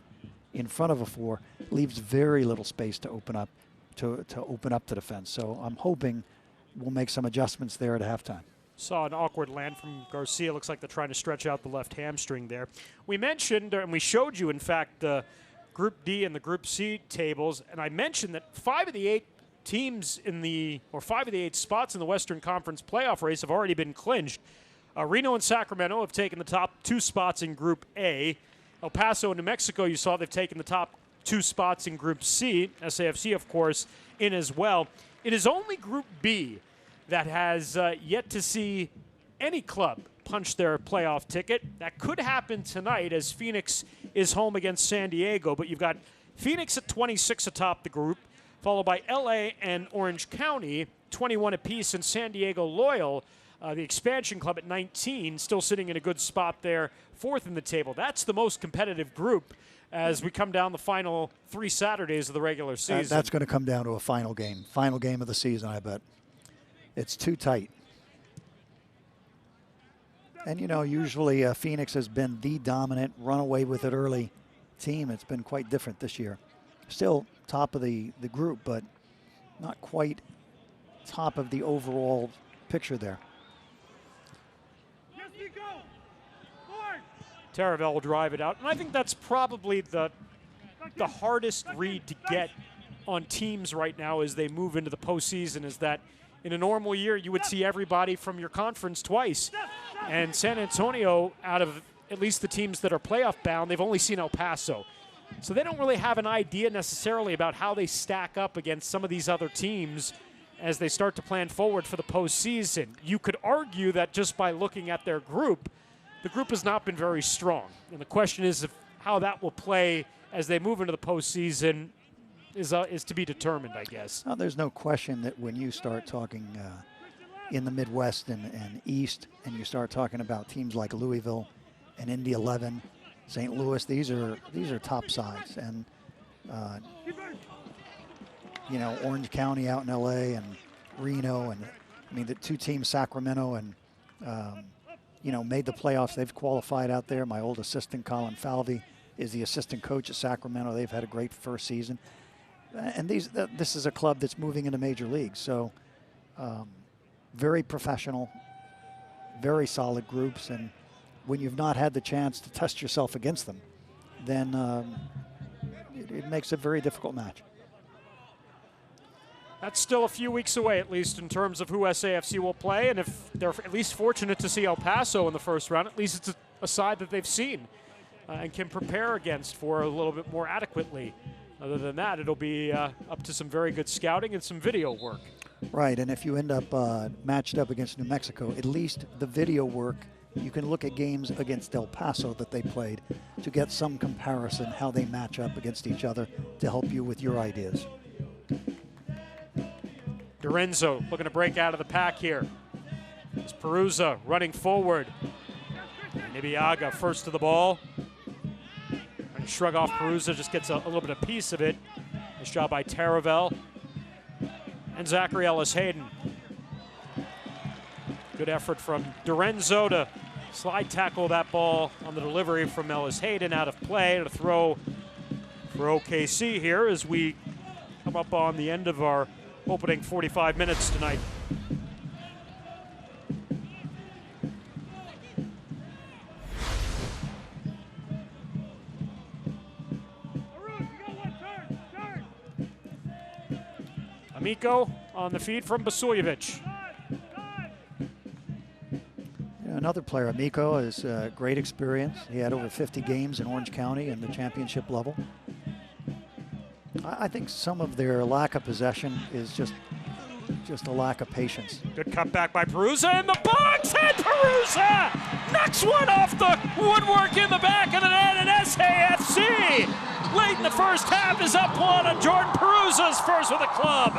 Speaker 2: in front of a 4 leaves very little space to open up to defense. So I'm hoping we'll make some adjustments there at halftime.
Speaker 1: Saw an awkward land from Garcia. Looks like they're trying to stretch out the left hamstring there. We mentioned, and we showed you, in fact, the Group D and the Group C tables, and I mentioned that 5 of the 8 teams in the, or 5 of the 8 spots in the Western Conference playoff race have already been clinched. Reno and Sacramento have taken the top 2 spots in Group A. El Paso and New Mexico, you saw they've taken the top 2 spots in Group C. SAFC, of course, in as well. It is only Group B that has yet to see any club punch their playoff ticket. That could happen tonight as Phoenix is home against San Diego, but you've got Phoenix at 26 atop the group, followed by LA and Orange County, 21 apiece, and San Diego Loyal, the expansion club at 19, still sitting in a good spot there, 4th in the table. That's the most competitive group as we come down the final 3 Saturdays of the regular season.
Speaker 2: That's going to come down to a final game of the season, I bet. It's too tight. And, you know, usually Phoenix has been the dominant, run away with it early team. It's been quite different this year. Still top of the group, but not quite top of the overall picture there.
Speaker 1: Taravel will drive it out, and I think that's probably the hardest read to get on teams right now as they move into the postseason, is that in a normal year you would see everybody from your conference twice, and San Antonio, out of at least the teams that are playoff bound, they've only seen El Paso. So they don't really have an idea necessarily about how they stack up against some of these other teams as they start to plan forward for the postseason. You could argue that just by looking at their group, the group has not been very strong. And the question is how that will play as they move into the postseason is to be determined, I guess.
Speaker 2: Well, there's no question that when you start talking in the Midwest and East, and you start talking about teams like Louisville and Indy 11, St. Louis, these are top sides. And you know, Orange County out in LA and Reno, and I mean the two teams, Sacramento and you know, made the playoffs. They've qualified out there. My old assistant, Colin Falvey, is the assistant coach at Sacramento. They've had a great first season. And this is a club that's moving into major leagues. So very professional, very solid groups. And when you've not had the chance to test yourself against them, then it makes a very difficult match.
Speaker 1: That's still a few weeks away, at least, in terms of who SAFC will play. And if they're at least fortunate to see El Paso in the first round, at least it's a side that they've seen and can prepare against for a little bit more adequately. Other than that, it'll be up to some very good scouting and some video work.
Speaker 2: Right, and if you end up matched up against New Mexico, at least the video work, you can look at games against El Paso that they played to get some comparison how they match up against each other to help you with your ideas.
Speaker 1: Dorenzo looking to break out of the pack here. It's Perruzza running forward. Nibiaga first to the ball. And shrug off Perruzza, just gets a little bit of piece of it. Nice job by Taravel. And Zachary Ellis-Hayden. Good effort from Dorenzo to slide tackle that ball on the delivery from Ellis-Hayden out of play. To throw for OKC here as we come up on the end of our opening 45 minutes tonight. Amico on the feed from Basuljevic.
Speaker 2: Another player, Amico, is great experience. He had over 50 games in Orange County in the championship level. I think some of their lack of possession is just a lack of patience.
Speaker 1: Good cutback by Perruzza in the box, and Perruzza knocks one off the woodwork in the back of the net, and SAFC late in the first half is up one on Jordan Perruzza's first with the club.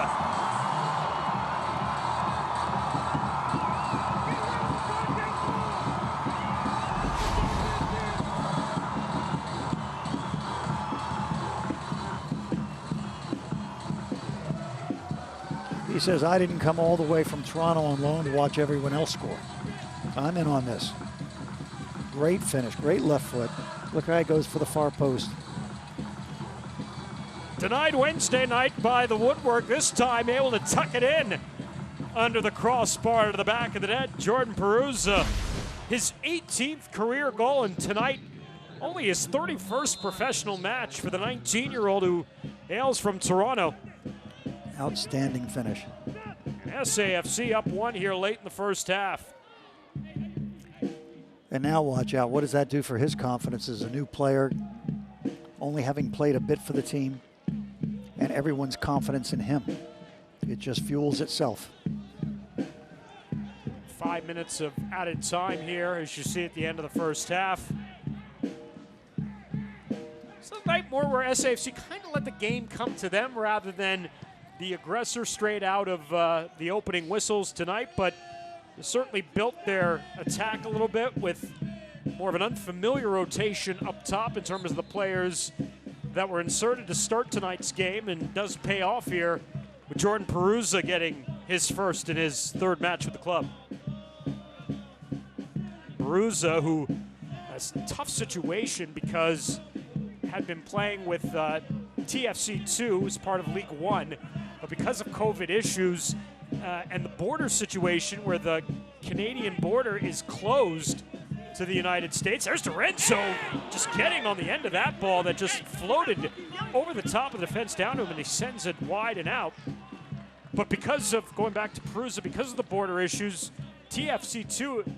Speaker 2: He says, I didn't come all the way from Toronto on loan to watch everyone else score. I'm in on this. Great finish, great left foot. Look how he goes for the far post.
Speaker 1: Denied Wednesday night by the woodwork, this time able to tuck it in under the crossbar to the back of the net. Jordan Perruzza, his 18th career goal, and tonight only his 31st professional match for the 19-year-old who hails from Toronto.
Speaker 2: Outstanding finish.
Speaker 1: SAFC up one here late in the first half.
Speaker 2: And now watch out. What does that do for his confidence as a new player, only having played a bit for the team, and everyone's confidence in him? It just fuels itself.
Speaker 1: 5 minutes of added time here, as you see at the end of the first half. It's a night more where SAFC kind of let the game come to them rather than the aggressor straight out of the opening whistles tonight, but they certainly built their attack a little bit with more of an unfamiliar rotation up top in terms of the players that were inserted to start tonight's game, and does pay off here with Jordan Perruzza getting his first in his third match with the club. Perruzza, who has a tough situation because had been playing with TFC2 as part of League One, but because of COVID issues and the border situation where the Canadian border is closed to the United States, there's Dorenzo just getting on the end of that ball that just floated over the top of the defense down to him, and he sends it wide and out. But because of, going back to Perruzza, because of the border issues, TFC2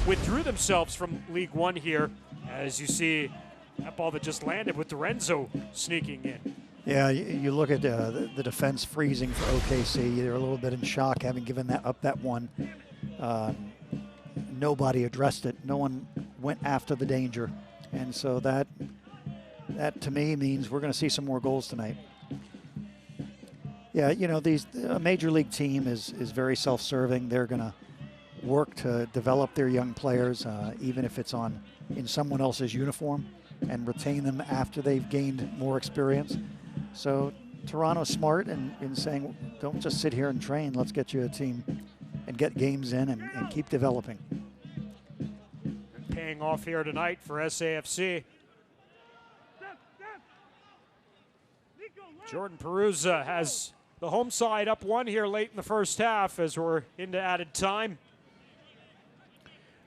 Speaker 1: withdrew themselves from League One here, as you see that ball that just landed with Dorenzo sneaking in.
Speaker 2: Yeah, you look at the defense freezing for OKC. They're a little bit in shock, having given that one. Nobody addressed it. No one went after the danger. And so that to me means we're going to see some more goals tonight. Yeah, you know, a major league team is very self-serving. They're going to work to develop their young players, even if it's in someone else's uniform, and retain them after they've gained more experience. So Toronto's smart in saying, don't just sit here and train. Let's get you a team and get games in and keep developing.
Speaker 1: Paying off here tonight for SAFC. Jordan Perruzza has the home side up 1 here late in the first half as we're into added time.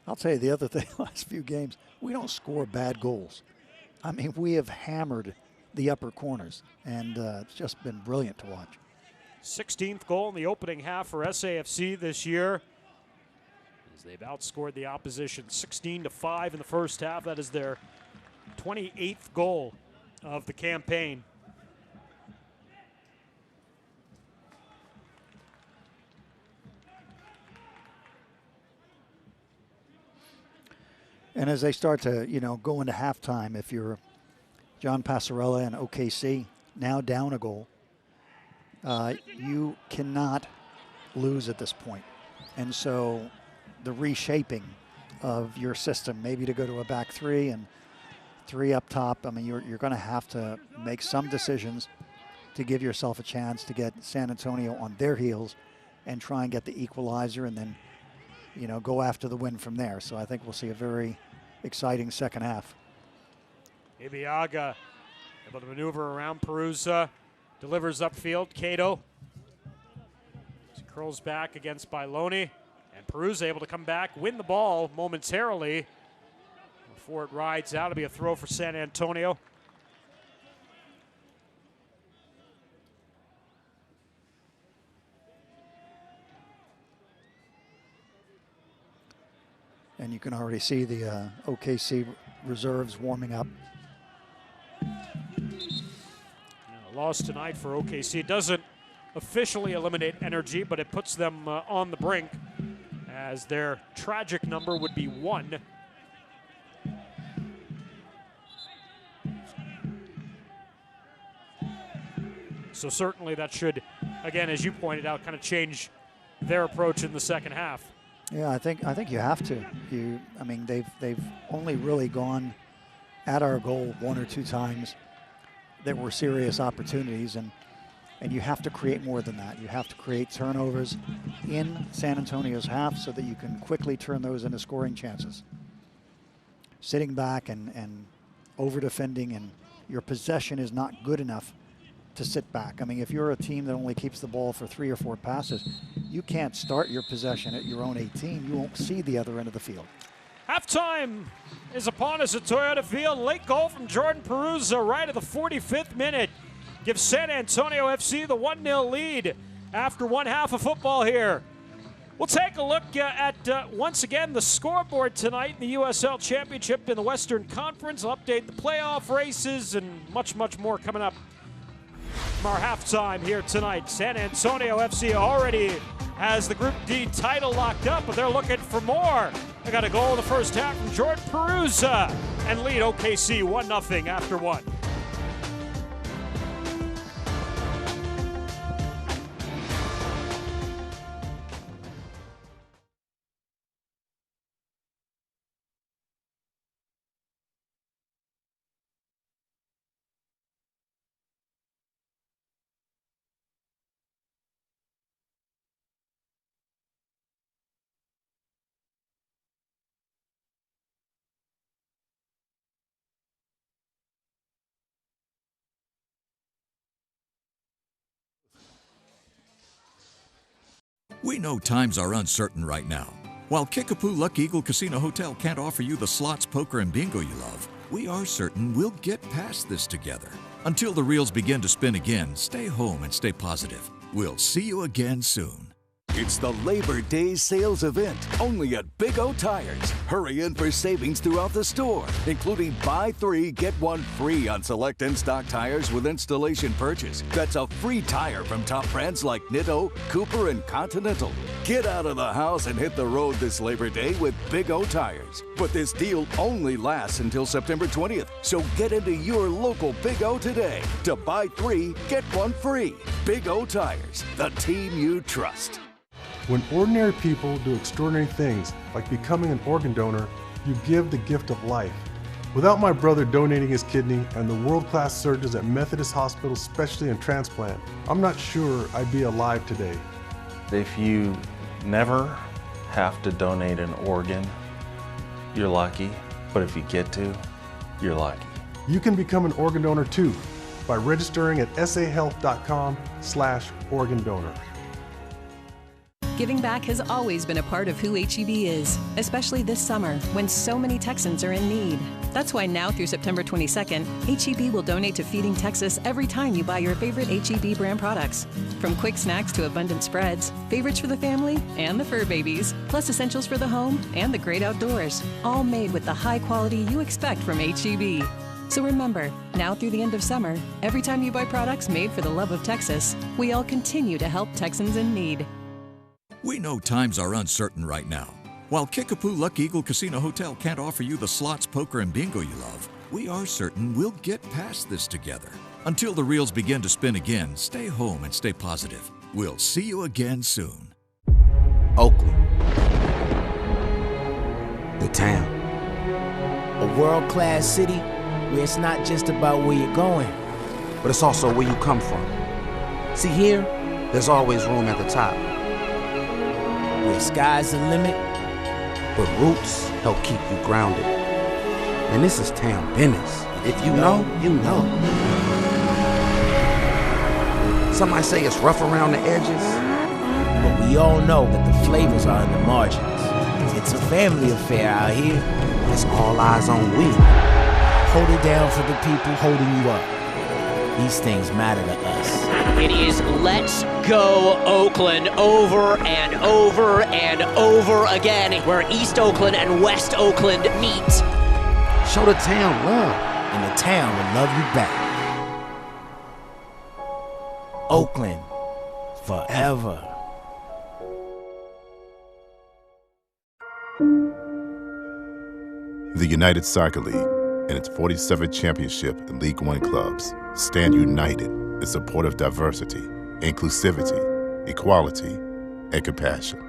Speaker 2: I'll tell you the other thing, last few games, we don't score bad goals. I mean, we have hammered the upper corners, and it's just been brilliant to watch.
Speaker 1: 16th goal in the opening half for SAFC this year, as they've outscored the opposition 16-5 in the first half. That is their 28th goal of the campaign.
Speaker 2: And as they start to, go into halftime, if you're John Passarella and OKC, now down a goal, you cannot lose at this point. And so the reshaping of your system, maybe to go to a back 3 and 3 up top, I mean, you're going to have to make some decisions to give yourself a chance to get San Antonio on their heels and try and get the equalizer and then, go after the win from there. So I think we'll see a very exciting second half.
Speaker 1: Ibiaga able to maneuver around Perruzza, delivers upfield. Cato curls back against Bailoni, and Perruzza able to come back, win the ball momentarily before it rides out. It'll be a throw for San Antonio.
Speaker 2: And you can already see the OKC reserves warming up.
Speaker 1: A loss tonight for OKC. It doesn't officially eliminate Energy, but it puts them on the brink, as their tragic number would be 1. So certainly that should, again, as you pointed out, kind of change their approach in the second half.
Speaker 2: Yeah, I think you have to. I mean, they've only really gone at our goal 1 or 2 times. There were serious opportunities, and you have to create more than that. You have to create turnovers in San Antonio's half so that you can quickly turn those into scoring chances. Sitting back and over-defending, and your possession is not good enough to sit back. I mean, if you're a team that only keeps the ball for 3 or 4 passes, you can't start your possession at your own 18. You won't see the other end of the field.
Speaker 1: Halftime is upon us at Toyota Field. Late goal from Jordan Perruzza right at the 45th minute gives San Antonio FC the 1-0 lead after one half of football here. We'll take a look at, once again, the scoreboard tonight in the USL Championship in the Western Conference. I'll update the playoff races and much, much more coming up from our halftime here tonight. San Antonio FC already has the Group D title locked up, but they're looking for more. They got a goal in the first half from Jordan Perruzza and lead OKC 1-0 after 1.
Speaker 8: We know times are uncertain right now. While Kickapoo Luck Eagle Casino Hotel can't offer you the slots, poker, and bingo you love, we are certain we'll get past this together. Until the reels begin to spin again, stay home and stay positive. We'll see you again soon.
Speaker 9: It's the Labor Day sales event, only at Big O Tires. Hurry in for savings throughout the store, including buy 3, get 1 free on select in-stock tires with installation purchase. That's a free tire from top brands like Nitto, Cooper, and Continental. Get out of the house and hit the road this Labor Day with Big O Tires. But this deal only lasts until September 20th, so get into your local Big O today to buy 3, get 1 free. Big O Tires, the team you trust.
Speaker 10: When ordinary people do extraordinary things, like becoming an organ donor, you give the gift of life. Without my brother donating his kidney and the world-class surgeons at Methodist Hospital Specialty and Transplant, I'm not sure I'd be alive today.
Speaker 11: If you never have to donate an organ, you're lucky. But if you get to, you're lucky.
Speaker 10: You can become an organ donor too by registering at sahealth.com/organ donor.
Speaker 12: Giving back has always been a part of who H-E-B is, especially this summer when so many Texans are in need. That's why now through September 22nd, H-E-B will donate to Feeding Texas every time you buy your favorite H-E-B brand products. From quick snacks to abundant spreads, favorites for the family and the fur babies, plus essentials for the home and the great outdoors, all made with the high quality you expect from H-E-B. So remember, now through the end of summer, every time you buy products made for the love of Texas, we all continue to help Texans in need.
Speaker 8: We know times are uncertain right now. While Kickapoo Luck Eagle Casino Hotel can't offer you the slots, poker, and bingo you love, we are certain we'll get past this together. Until the reels begin to spin again, stay home and stay positive. We'll see you again soon.
Speaker 13: Oakland. The town.
Speaker 14: A world-class city where it's not just about where you're going,
Speaker 13: but it's also where you come from. See, here, there's always room at the top.
Speaker 14: Where sky's the limit,
Speaker 13: but roots help keep you grounded. And this is town business. If you know, you know. Some might say it's rough around the edges,
Speaker 14: but we all know that the flavors are in the margins. It's a family affair out here.
Speaker 13: It's all eyes on we.
Speaker 14: Hold it down for the people holding you up. These things matter to us.
Speaker 15: It is Let's Go Oakland over and over and over again, where East Oakland and West Oakland meet.
Speaker 13: Show the town love,
Speaker 14: and the town will love you back. Oakland, forever.
Speaker 16: The United Soccer League and its 47th championship in League One clubs stand united in support of diversity, inclusivity, equality, and compassion.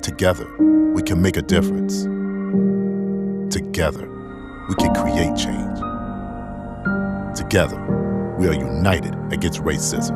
Speaker 16: Together, we can make a difference. Together, we can create change. Together, we are united against racism.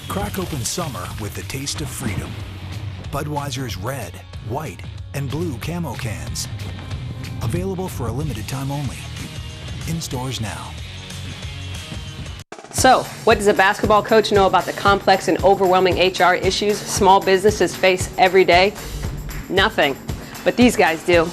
Speaker 3: Crack open summer with the taste of freedom. Budweiser's red, white, and blue camo cans. Available for a limited time only. In stores now.
Speaker 17: So, what does a basketball coach know about the complex and overwhelming HR issues small businesses face every day? Nothing. But these guys do.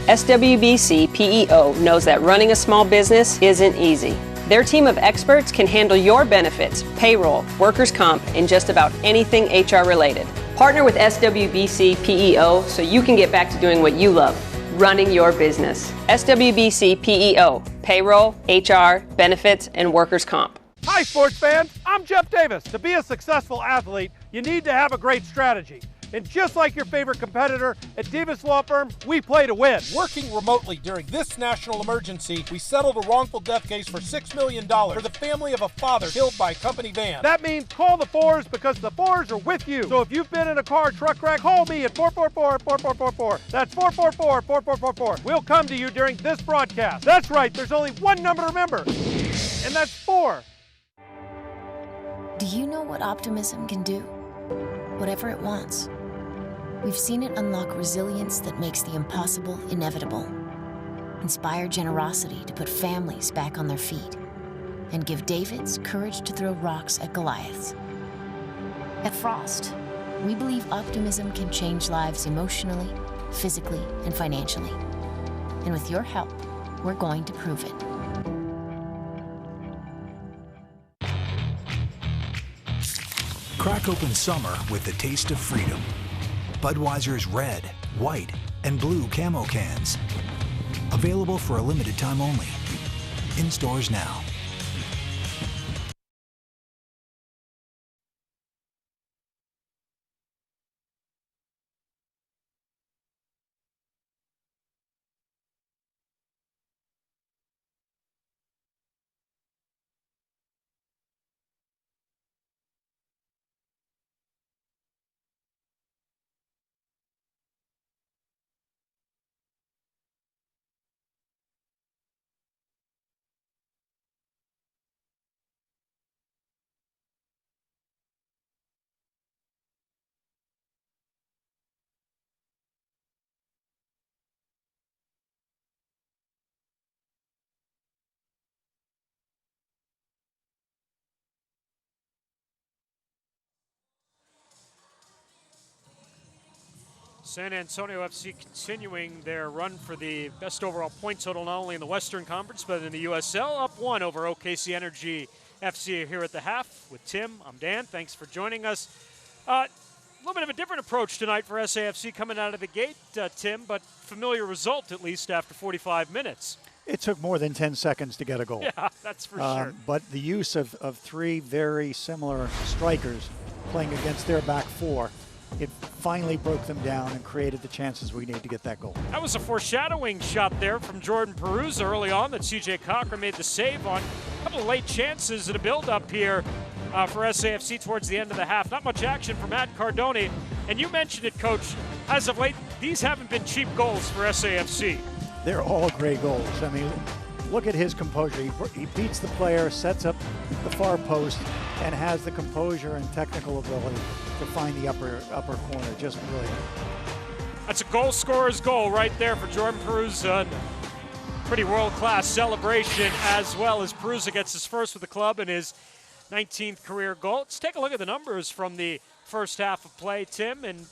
Speaker 17: SWBC PEO knows that running a small business isn't easy. Their team of experts can handle your benefits, payroll, workers' comp, and just about anything HR related. Partner with SWBC PEO so you can get back to doing what you love, running your business. SWBC PEO, payroll, HR, benefits, and workers' comp.
Speaker 18: Hi, sports fans. I'm Jeff Davis. To be a successful athlete, you need to have a great strategy. And just like your favorite competitor, at Davis Law Firm, we play to win.
Speaker 19: Working remotely during this national emergency, we settled a wrongful death case for $6 million for the family of a father killed by a company van.
Speaker 18: That means call the Fours because the Fours are with you. So if you've been in a car truck wreck, call me at 444-4444. That's 444-4444. We'll come to you during this broadcast. That's right, there's only one number to remember, and that's 4. more.
Speaker 20: Do you know what optimism can do? Whatever it wants. We've seen it unlock resilience that makes the impossible inevitable, inspire generosity to put families back on their feet, and give Davids courage to throw rocks at Goliaths. At Frost, we believe optimism can change lives emotionally, physically, and financially. And with your help, we're going to prove it.
Speaker 3: Crack open summer with the taste of freedom. Budweiser's red, white, and blue camo cans. Available for a limited time only. In stores now.
Speaker 1: San Antonio FC continuing their run for the best overall point total, not only in the Western Conference, but in the USL. Up 1 over OKC Energy FC here at the half. With Tim, I'm Dan. Thanks for joining us. A little bit of a different approach tonight for SAFC coming out of the gate, Tim, but familiar result at least after 45 minutes.
Speaker 2: It took more than 10 seconds to get a goal.
Speaker 1: Yeah, that's for sure.
Speaker 2: But the use of three very similar strikers playing against their back four, it finally broke them down and created the chances we need to get that goal.
Speaker 1: That was a foreshadowing shot there from Jordan Perruzza early on that CJ Cochran made the save on. A couple of late chances in a build-up here for SAFC towards the end of the half. Not much action from Matt Cardone. And you mentioned it, Coach, as of late, these haven't been cheap goals for SAFC.
Speaker 2: They're all great goals. I mean, look at his composure. He beats the player, sets up the far post, and has the composure and technical ability to find the upper corner. Just brilliant.
Speaker 1: That's a goal scorer's goal right there for Jordan Perruzza. Pretty world-class celebration as well as Perruzza gets his first with the club and his 19th career goal. Let's take a look at the numbers from the first half of play, Tim. And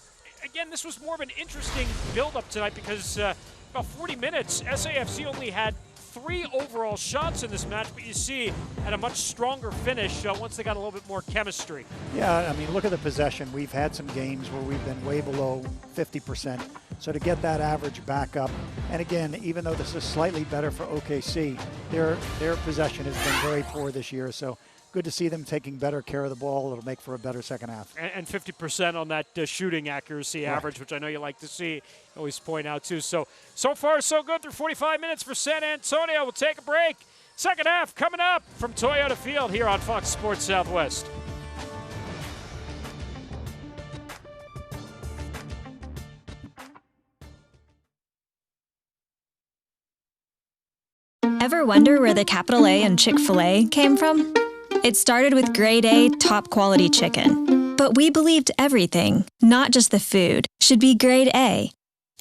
Speaker 1: again, this was more of an interesting build-up tonight because about 40 minutes, SAFC only had 3 overall shots in this match, but you see had a much stronger finish once they got a little bit more chemistry.
Speaker 2: Yeah, I mean, look at the possession. We've had some games where we've been way below 50%. So to get that average back up, and again, even though this is slightly better for OKC, their possession has been very poor this year. So good to see them taking better care of the ball. It'll make for a better second half.
Speaker 1: And 50% on that shooting accuracy average, which I know you like to see. Always point out, too. So far, so good through 45 minutes for San Antonio. We'll take a break. Second half coming up from Toyota Field here on Fox Sports Southwest.
Speaker 4: Ever wonder where the capital A in Chick-fil-A came from? It started with grade A, top quality chicken. But we believed everything, not just the food, should be grade A.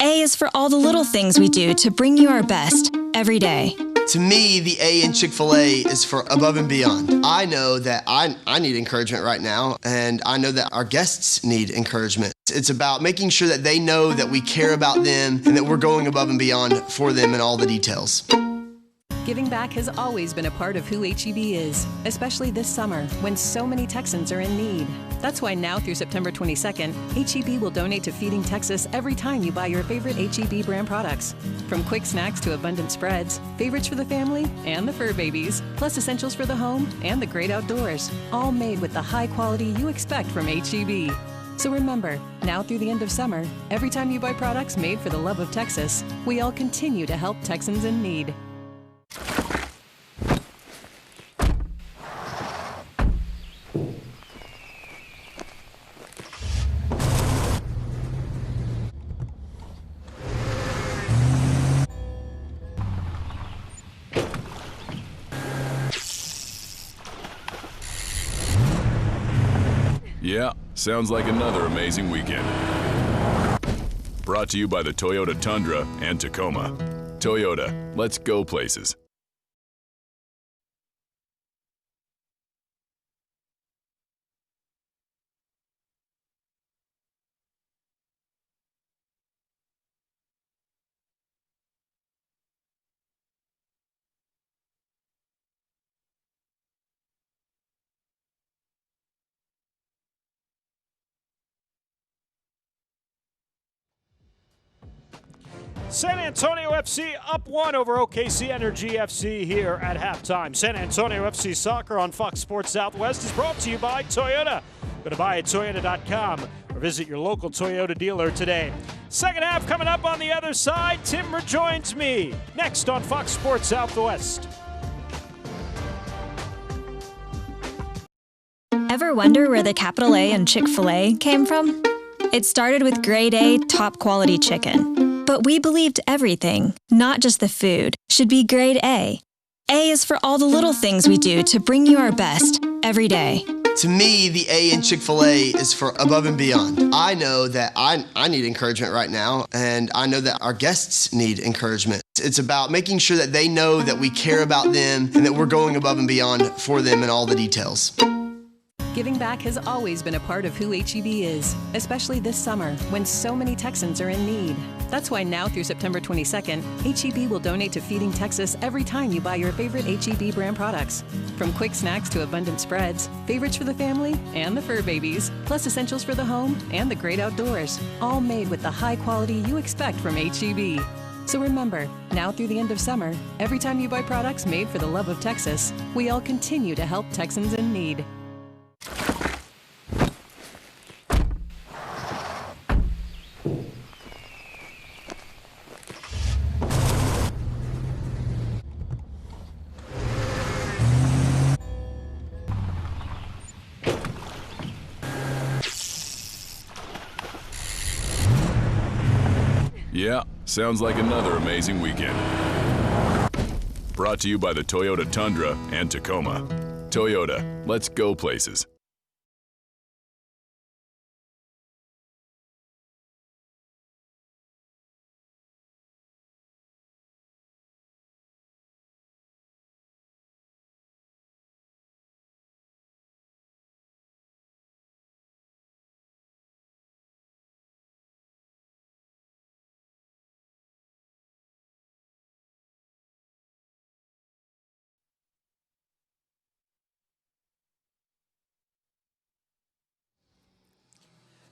Speaker 4: A is for all the little things we do to bring you our best every day.
Speaker 5: To me, the A in Chick-fil-A is for above and beyond. I know that I need encouragement right now, and I know that our guests need encouragement. It's about making sure that they know that we care about them and that we're going above and beyond for them in all the details.
Speaker 12: Giving back has always been a part of who H-E-B is, especially this summer when so many Texans are in need. That's why now through September 22nd, H-E-B will donate to Feeding Texas every time you buy your favorite H-E-B brand products. From quick snacks to abundant spreads, favorites for the family and the fur babies, plus essentials for the home and the great outdoors, all made with the high quality you expect from H-E-B. So remember, now through the end of summer, every time you buy products made for the love of Texas, we all continue to help Texans in need.
Speaker 7: sounds like another amazing weekend. Brought to you by the Toyota Tundra and Tacoma. Toyota, let's go places.
Speaker 1: San Antonio FC up 1 over OKC Energy FC here at halftime. San Antonio FC soccer on Fox Sports Southwest is brought to you by Toyota. Go to buyatoyota.com or visit your local Toyota dealer today. Second half coming up on the other side. Tim rejoins me next on Fox Sports Southwest.
Speaker 4: Ever wonder where the capital A in Chick-fil-A came from? It started with grade A, top quality chicken. But we believed everything, not just the food, should be grade A. A is for all the little things we do to bring you our best every day.
Speaker 5: To me, the A in Chick-fil-A is for above and beyond. I know that I need encouragement right now, and I know that our guests need encouragement. It's about making sure that they know that we care about them and that we're going above and beyond for them in all the details.
Speaker 12: Giving back has always been a part of who HEB is, especially this summer when so many Texans are in need. That's why now through September 22nd, HEB will donate to Feeding Texas every time you buy your favorite HEB brand products. From quick snacks to abundant spreads, favorites for the family and the fur babies, plus essentials for the home and the great outdoors, all made with the high quality you expect from HEB. So remember, now through the end of summer, every time you buy products made for the love of Texas, we all continue to help Texans in need.
Speaker 7: Yeah, sounds like another amazing weekend. Brought to you by the Toyota Tundra and Tacoma. Toyota, let's go places.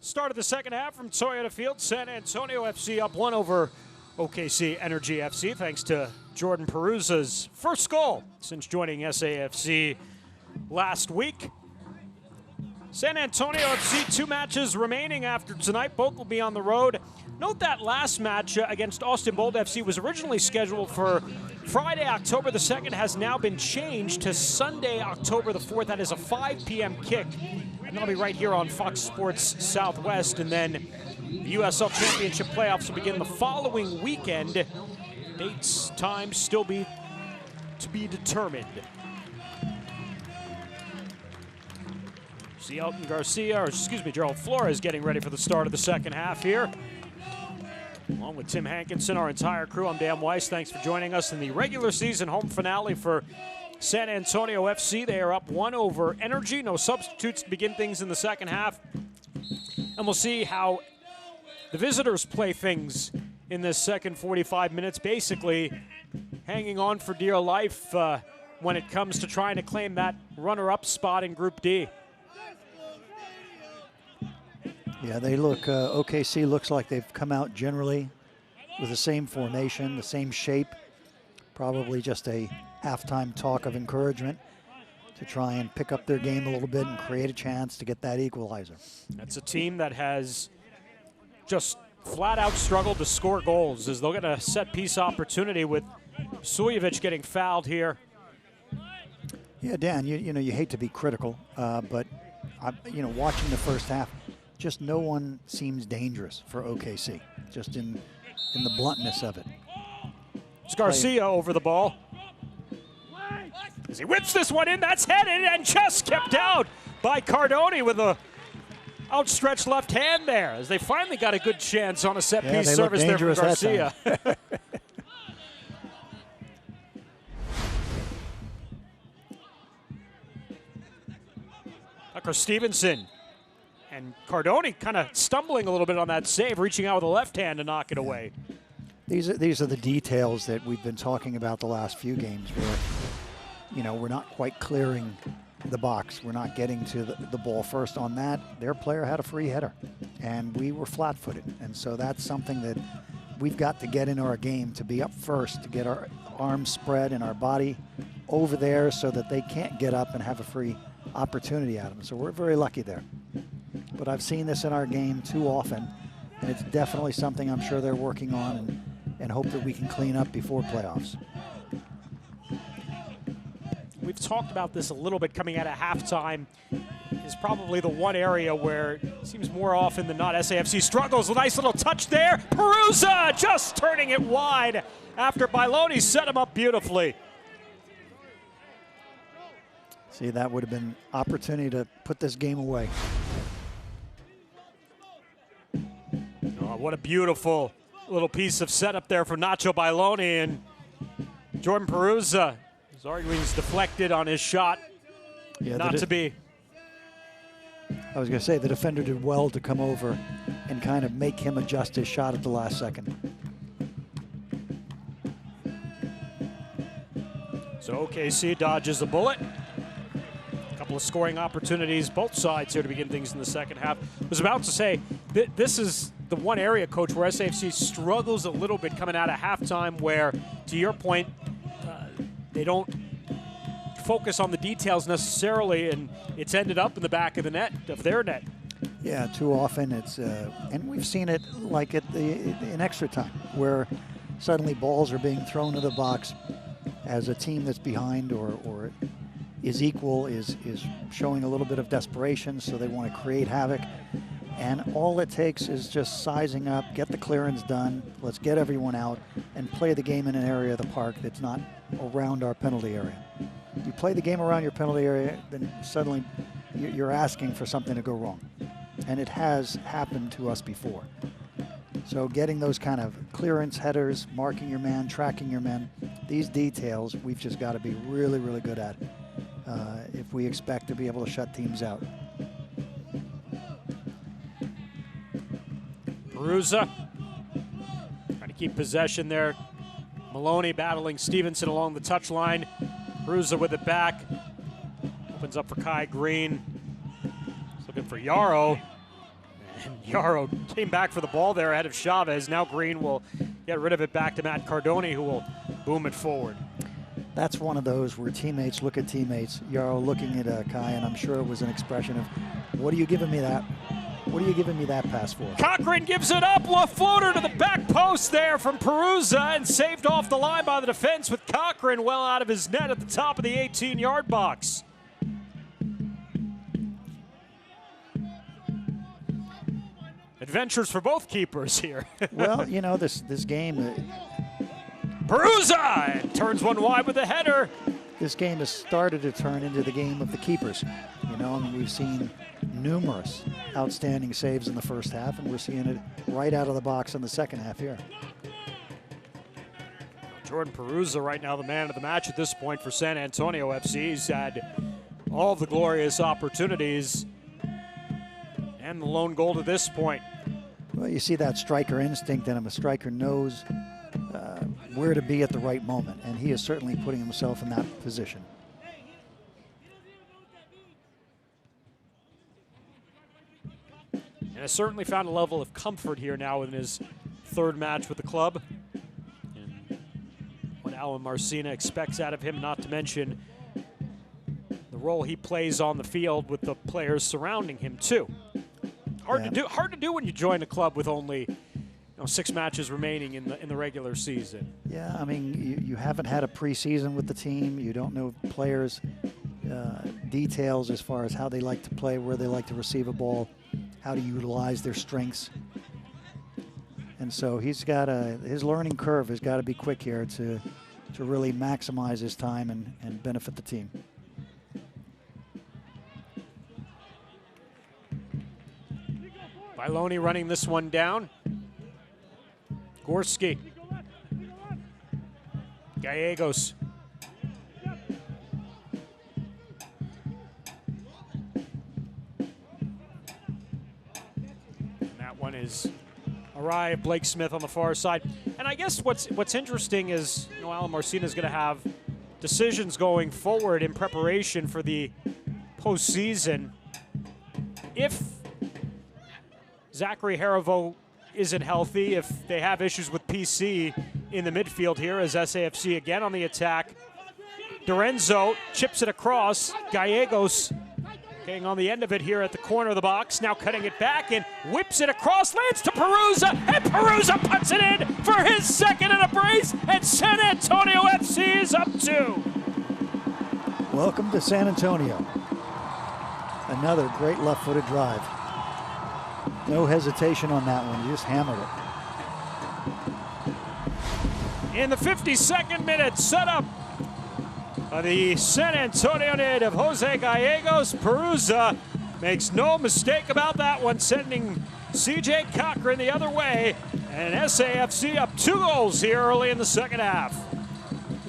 Speaker 1: Start of the second half from Toyota Field. San Antonio FC up 1 over OKC Energy FC thanks to Jordan Perruzza's first goal since joining SAFC last week. San Antonio FC 2 matches remaining after tonight. Both will be on the road. Note that last match against Austin Bold FC was originally scheduled for Friday, October the 2nd, has now been changed to Sunday, October the 4th. That is a 5 p.m. kick. And that'll be right here on Fox Sports Southwest. And then the USL Championship playoffs will begin the following weekend. Dates, times still to be determined. See Elton Garcia, or excuse me, Gerald Flores getting ready for the start of the second half here. Along with Tim Hankinson, our entire crew, I'm Dan Weiss. Thanks for joining us in the regular season home finale for San Antonio FC. They are up 1 over Energy. No substitutes to begin things in the second half. And we'll see how the visitors play things in this second 45 minutes, basically hanging on for dear life when it comes to trying to claim that runner-up spot in Group D.
Speaker 2: Yeah, they look, OKC looks like they've come out generally with the same formation, the same shape. Probably just a halftime talk of encouragement to try and pick up their game a little bit and create a chance to get that equalizer.
Speaker 1: That's a team that has just flat out struggled to score goals, as they'll get a set piece opportunity with Sujevic getting fouled here.
Speaker 2: Yeah, Dan, you know, you hate to be critical, but watching the first half, just no one seems dangerous for OKC, just in the bluntness of it.
Speaker 1: It's Garcia over the ball. As he whips this one in, that's headed and just kept out by Cardone with a outstretched left hand there as they finally got a good chance on a set piece
Speaker 2: they
Speaker 1: service there from Garcia. Tucker Stevenson and Cardone kind of stumbling a little bit on that save, reaching out with the left hand to knock it away.
Speaker 2: These are the details that we've been talking about the last few games where, you know, we're not quite clearing the box. We're not getting to the ball first. On that, their player had a free header, and we were flat-footed. And so that's something that we've got to get into our game, to be up first, to get our arms spread and our body over there so that they can't get up and have a free opportunity out of them. So we're very lucky there. But I've seen this in our game too often, and it's definitely something I'm sure they're working on and hope that we can clean up before playoffs.
Speaker 1: We've talked about this a little bit coming out of halftime. Is probably the one area where it seems more often than not SAFC struggles. A nice little touch there. Perruzza just turning it wide after Bailoni set him up beautifully.
Speaker 2: See, that would have been opportunity to put this game away.
Speaker 1: Oh, what a beautiful little piece of setup there for Nacho Bailoni, and Jordan Perruzza is arguing he's deflected on his shot.
Speaker 2: Yeah,
Speaker 1: not to be.
Speaker 2: I was going to say the defender did well to come over and kind of make him adjust his shot at the last second.
Speaker 1: So OKC dodges a bullet. A couple of scoring opportunities, both sides here to begin things in the second half. I was about to say, this is the one area, Coach, where SAFC struggles a little bit coming out of halftime where, to your point, they don't focus on the details necessarily, and it's ended up in the back of the net, of their net.
Speaker 2: Yeah, too often it's, and we've seen it like in extra time, where suddenly balls are being thrown to the box as a team that's behind or is equal is showing a little bit of desperation, so they want to create havoc. And all it takes is just sizing up, get the clearance done, let's get everyone out, and play the game in an area of the park that's not around our penalty area. You play the game around your penalty area, then suddenly you're asking for something to go wrong. And it has happened to us before. So getting those kind of clearance headers, marking your man, tracking your men, these details we've just got to be really, really good at if we expect to be able to shut teams out.
Speaker 1: Perruzza trying to keep possession there. Maloney battling Stevenson along the touchline. Perruzza with it back. Opens up for Kai Green. He's looking for Yarrow. And Yarrow came back for the ball there ahead of Chavez. Now Green will get rid of it back to Matt Cardone, who will boom it forward.
Speaker 2: That's one of those where teammates look at teammates. Yarrow looking at Kai, and I'm sure it was an expression of, what are you giving me that? What are you giving me that pass for?
Speaker 1: Cochran gives it up. A floater to the back post there from Perruzza, and saved off the line by the defense with Cochran well out of his net at the top of the 18-yard box. Adventures for both keepers here.
Speaker 2: Well, you know, this game...
Speaker 1: Perruzza turns one wide with a header.
Speaker 2: This game has started to turn into the game of the keepers. You know, I mean, we've seen numerous outstanding saves in the first half, and we're seeing it right out of the box in the second half here.
Speaker 1: Jordan Perruzza right now the man of the match at this point for San Antonio FC. He's had all of the glorious opportunities and the lone goal to this point.
Speaker 2: Well, you see that striker instinct in him. A striker knows where to be at the right moment, and he is certainly putting himself in that position.
Speaker 1: And has certainly found a level of comfort here now in his third match with the club. And what Alan Marcina expects out of him, not to mention the role he plays on the field with the players surrounding him too. Hard to do when you join a club with only 6 matches remaining in the regular season.
Speaker 2: Yeah, I mean, you haven't had a preseason with the team. You don't know players' details as far as how they like to play, where they like to receive a ball, how to utilize their strengths. And so he's got his learning curve has got to be quick here to really maximize his time and benefit the team.
Speaker 1: Bailoni running this one down. Gorski. Gallegos. And that one is awry. Blake Smith on the far side. And I guess what's interesting is, you know, Alan Marcina is going to have decisions going forward in preparation for the postseason. If Zachary Harivo isn't healthy, if they have issues with PC in the midfield here, as SAFC again on the attack. Dorenzo chips it across. Gallegos getting on the end of it here at the corner of the box. Now cutting it back and whips it across, lands to Perruzza, and Perruzza puts it in for his second in a brace, and San Antonio FC is up 2.
Speaker 2: Welcome to San Antonio. Another great left-footed drive. No hesitation on that one, you just hammered it.
Speaker 1: In the 52nd minute, set up by the San Antonio native Jose Gallegos. Perruzza makes no mistake about that one, sending CJ Cochran the other way, and SAFC up 2 goals here early in the second half.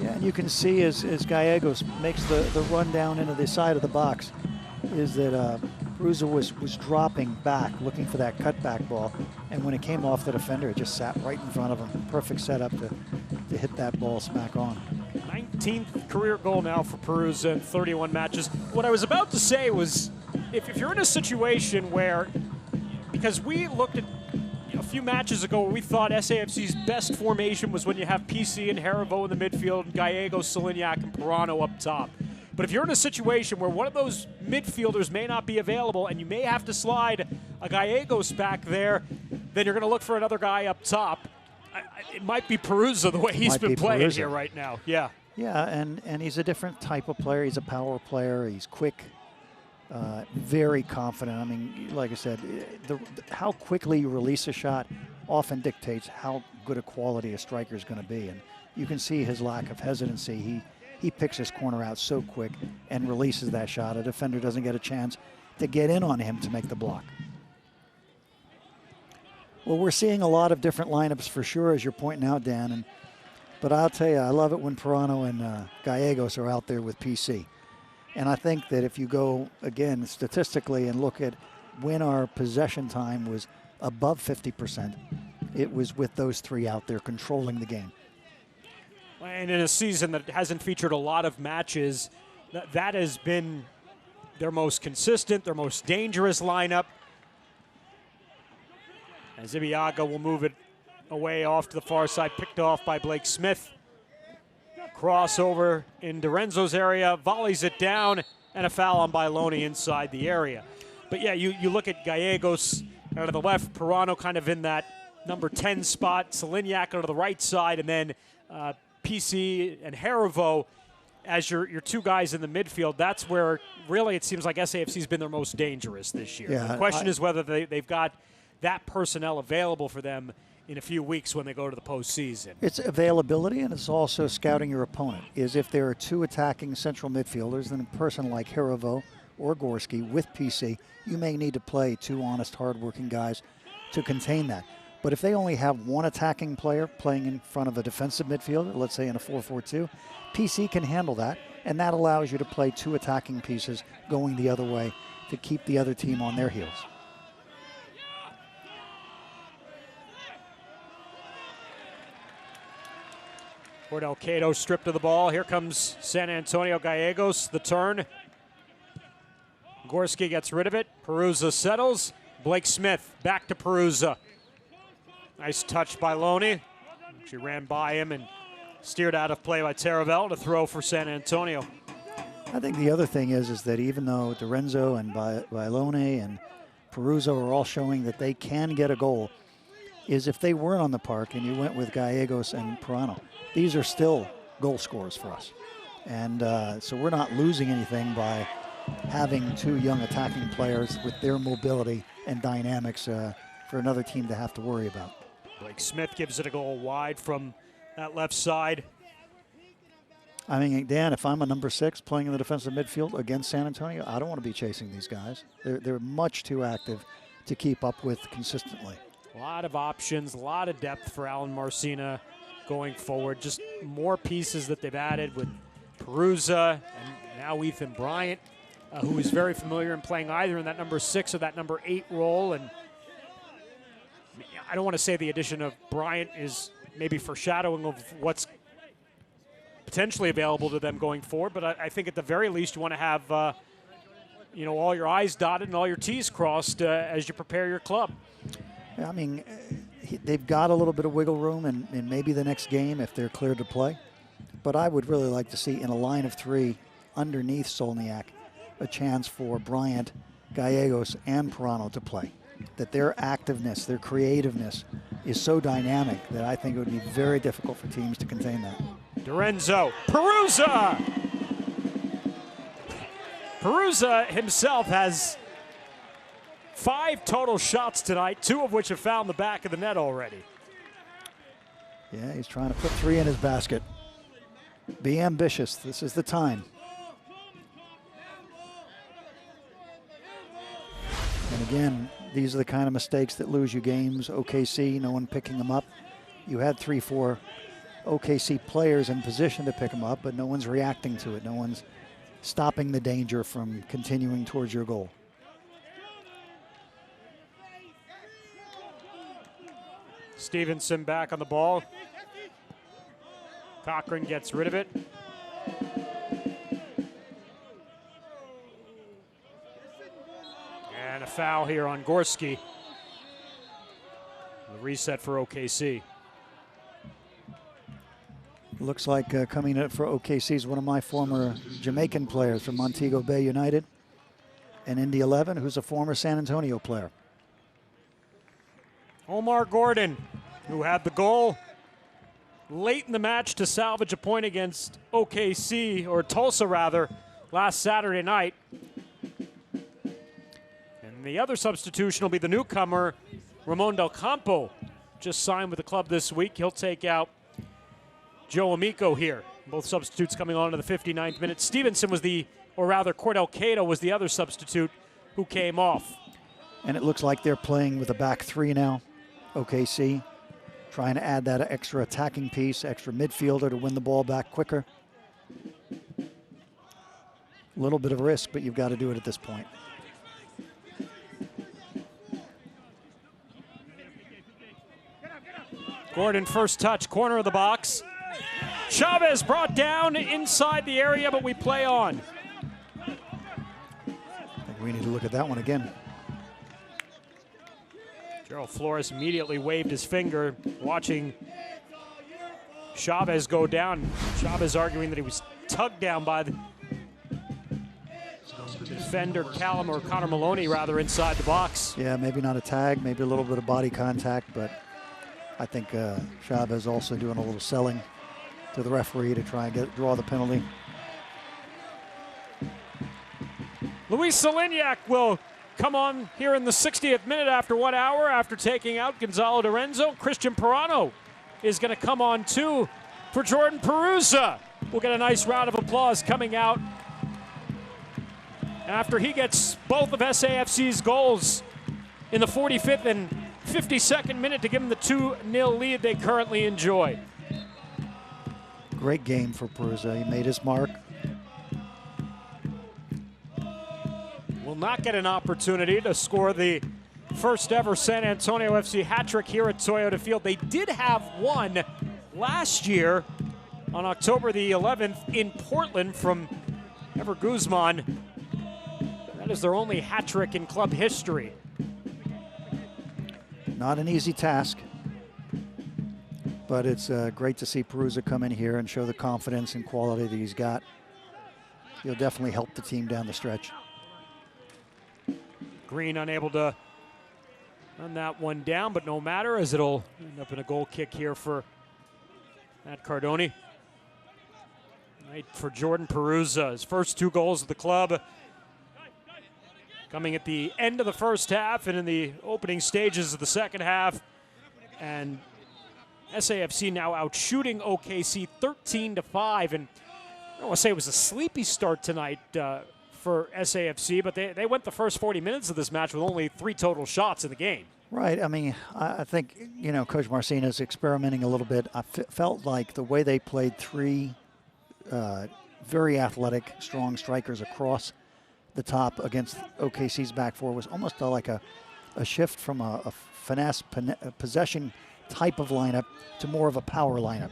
Speaker 2: Yeah, and you can see as Gallegos makes the run down into the side of the box, is that Perruzza was dropping back, looking for that cutback ball, and when it came off the defender, it just sat right in front of him. Perfect setup to hit that ball smack on.
Speaker 1: 19th career goal now for Perruzza in 31 matches. What I was about to say was, if you're in a situation where, because we looked at a few matches ago where we thought SAFC's best formation was when you have PC and Harivo in the midfield, and Gallegos, Solignac, and Perrano up top. But if you're in a situation where one of those midfielders may not be available and you may have to slide a Gallegos back there, then you're going to look for another guy up top. It might be Perruzza the way he's been playing here right now. Yeah.
Speaker 2: Yeah, and he's a different type of player. He's a power player. He's quick, very confident. I mean, like I said, how quickly you release a shot often dictates how good a quality a striker is going to be. And you can see his lack of hesitancy. He picks his corner out so quick and releases that shot. A defender doesn't get a chance to get in on him to make the block. Well, we're seeing a lot of different lineups for sure, as you're pointing out, Dan. But I'll tell you, I love it when Perrano and Gallegos are out there with PC. And I think that if you go, again, statistically and look at when our possession time was above 50%, it was with those three out there controlling the game.
Speaker 1: And in a season that hasn't featured a lot of matches, that has been their most consistent, their most dangerous lineup. As Ibiaga will move it away off to the far side, picked off by Blake Smith. Crossover in Dorenzo's area, volleys it down, and a foul on Bailoni inside the area. But yeah, you look at Gallegos out of the left, Perrano kind of in that number 10 spot, Solignac out of the right side, and then PC and Harivo as your two guys in the midfield. That's where really it seems like SAFC's been their most dangerous this year.
Speaker 2: Yeah,
Speaker 1: the question is whether they've got that personnel available for them in a few weeks when they go to the postseason.
Speaker 2: It's availability, and it's also scouting your opponent. Is if there are two attacking central midfielders, then a person like Harivo or Gorski with PC, you may need to play two honest, hardworking guys to contain that. But if they only have one attacking player playing in front of a defensive midfielder, let's say in a 4-4-2, PC can handle that, and that allows you to play two attacking pieces going the other way to keep the other team on their heels.
Speaker 1: Cordell Cato stripped of the ball. Here comes San Antonio Gallegos, the turn. Gorski gets rid of it. Perruzza settles. Blake Smith back to Perruzza. Nice touch by Loney. She ran by him and steered out of play by Taravel to throw for San Antonio.
Speaker 2: I think the other thing is that even though Dorenzo and Bailoni and Perruzza are all showing that they can get a goal, is if they weren't on the park and you went with Gallegos and Perrano, these are still goal scorers for us. And so we're not losing anything by having two young attacking players with their mobility and dynamics for another team to have to worry about.
Speaker 1: Blake Smith gives it a goal wide from that left side.
Speaker 2: I mean, Dan, if I'm a number 6 playing in the defensive midfield against San Antonio, I don't want to be chasing these guys. They're much too active to keep up with consistently.
Speaker 1: A lot of options, a lot of depth for Alan Marcina going forward. Just more pieces that they've added with Perruzza and now Ethan Bryant, who is very familiar in playing either in that number 6 or that number 8 role. And I don't want to say the addition of Bryant is maybe foreshadowing of what's potentially available to them going forward, but I think at the very least you want to have all your I's dotted and all your T's crossed as you prepare your club.
Speaker 2: I mean, they've got a little bit of wiggle room in maybe the next game if they're cleared to play. But I would really like to see in a line of 3 underneath Solniak a chance for Bryant, Gallegos, and Perrano to play. That their activeness, their creativeness is so dynamic that I think it would be very difficult for teams to contain that.
Speaker 1: Dorenzo, Perruzza! Perruzza himself has 5 total shots tonight, 2 of which have found the back of the net already.
Speaker 2: Yeah, he's trying to put 3 in his basket. Be ambitious. This is the time. And again, these are the kind of mistakes that lose you games. OKC, no one picking them up. You had 3-4 OKC players in position to pick them up, but no one's reacting to it. No one's stopping the danger from continuing towards your goal.
Speaker 1: Stevenson back on the ball. Cochran gets rid of it. And a foul here on Gorski. The reset for OKC.
Speaker 2: Looks like coming up for OKC is one of my former Jamaican players from Montego Bay United, and Indy 11, who's a former San Antonio player.
Speaker 1: Omar Gordon, who had the goal late in the match to salvage a point against OKC, or Tulsa rather, last Saturday night. And the other substitution will be the newcomer, Ramon Del Campo, just signed with the club this week. He'll take out Joe Amico here. Both substitutes coming on to the 59th minute. Stevenson was Cordell Cato was the other substitute who came off.
Speaker 2: And it looks like they're playing with a back 3 now, OKC. Trying to add that extra attacking piece, extra midfielder to win the ball back quicker. A little bit of risk, but you've got to do it at this point.
Speaker 1: Gordon first touch, corner of the box. Chavez brought down inside the area, but we play on.
Speaker 2: I think we need to look at that one again.
Speaker 1: Gerald Flores immediately waved his finger, watching Chavez go down. Chavez arguing that he was tugged down by the defender, Callum, or Connor Maloney, rather, inside the box.
Speaker 2: Yeah, maybe not a tag, maybe a little bit of body contact, but I think Chavez also doing a little selling to the referee to try and draw the penalty.
Speaker 1: Luis Solignac will come on here in the 60th minute after 1 hour after taking out Gonzalo Dorenzo. Christian Perrano is going to come on too for Jordan Perruzza. We'll get a nice round of applause coming out after he gets both of SAFC's goals in the 45th and 52nd minute to give them the 2-0 lead they currently enjoy.
Speaker 2: Great game for Perruzza. He made his mark.
Speaker 1: Will not get an opportunity to score the first ever San Antonio FC hat-trick here at Toyota Field. They did have one last year on October the 11th in Portland from Ever Guzman. That is their only hat-trick in club history.
Speaker 2: Not an easy task, but it's great to see Perruzza come in here and show the confidence and quality that he's got. He'll definitely help the team down the stretch.
Speaker 1: Green unable to run that one down, but no matter, as it'll end up in a goal kick here for Matt Cardoni. Right for Jordan Perruzza, his first 2 goals of the club coming at the end of the first half and in the opening stages of the second half. And SAFC now out shooting OKC 13-5. And I don't want to say it was a sleepy start tonight for SAFC, but they went the first 40 minutes of this match with only 3 total shots in the game.
Speaker 2: Right. I mean, I think, Coach Marcinez experimenting a little bit. I felt like the way they played 3 very athletic, strong strikers across the top against OKC's back 4 was almost like a shift from a finesse possession type of lineup to more of a power lineup.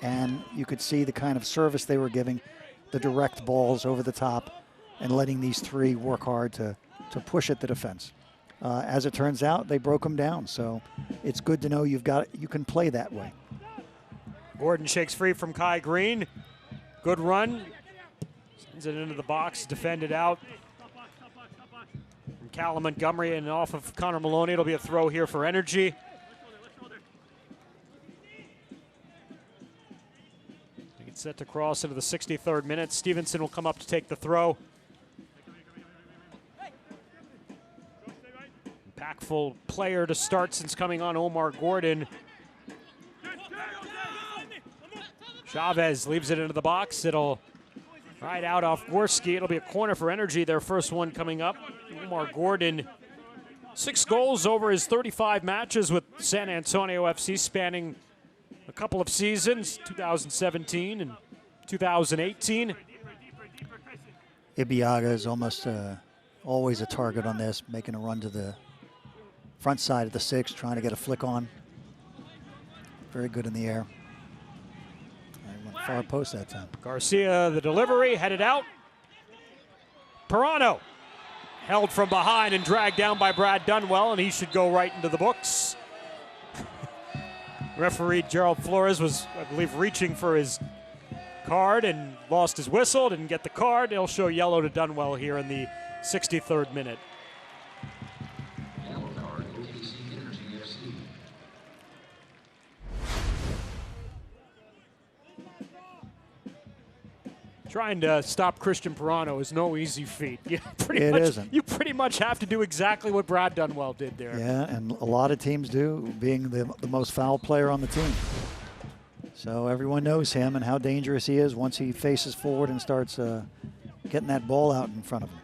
Speaker 2: And you could see the kind of service they were giving, the direct balls over the top, and letting these 3 work hard to push at the defense. As it turns out, they broke them down. So it's good to know you can play that way.
Speaker 1: Gordon shakes free from Kai Green. Good run. Sends it into the box, defended out. From Callum Montgomery and off of Connor Maloney. It'll be a throw here for Energy. It's set to cross into the 63rd minute. Stevenson will come up to take the throw. Impactful player to start since coming on, Omar Gordon. Chavez leaves it into the box. It'll right out off Gorski. It'll be a corner for Energy, their first one coming up. Omar Gordon, 6 goals over his 35 matches with San Antonio FC, spanning a couple of seasons, 2017 and 2018.
Speaker 2: Ibiaga is almost always a target on this, making a run to the front side of the 6, trying to get a flick on. Very good in the air. And went far post that time.
Speaker 1: Garcia, the delivery, headed out. Perruzza held from behind and dragged down by Brad Dunwell, and he should go right into the books. Referee Gerald Flores was, I believe, reaching for his card and lost his whistle, didn't get the card. He'll show yellow to Dunwell here in the 63rd minute. Trying to stop Christian Perruzza is no easy feat. You pretty much have to do exactly what Brad Dunwell did there.
Speaker 2: Yeah, and a lot of teams do, being the most foul player on the team. So everyone knows him and how dangerous he is once he faces forward and starts getting that ball out in front of him.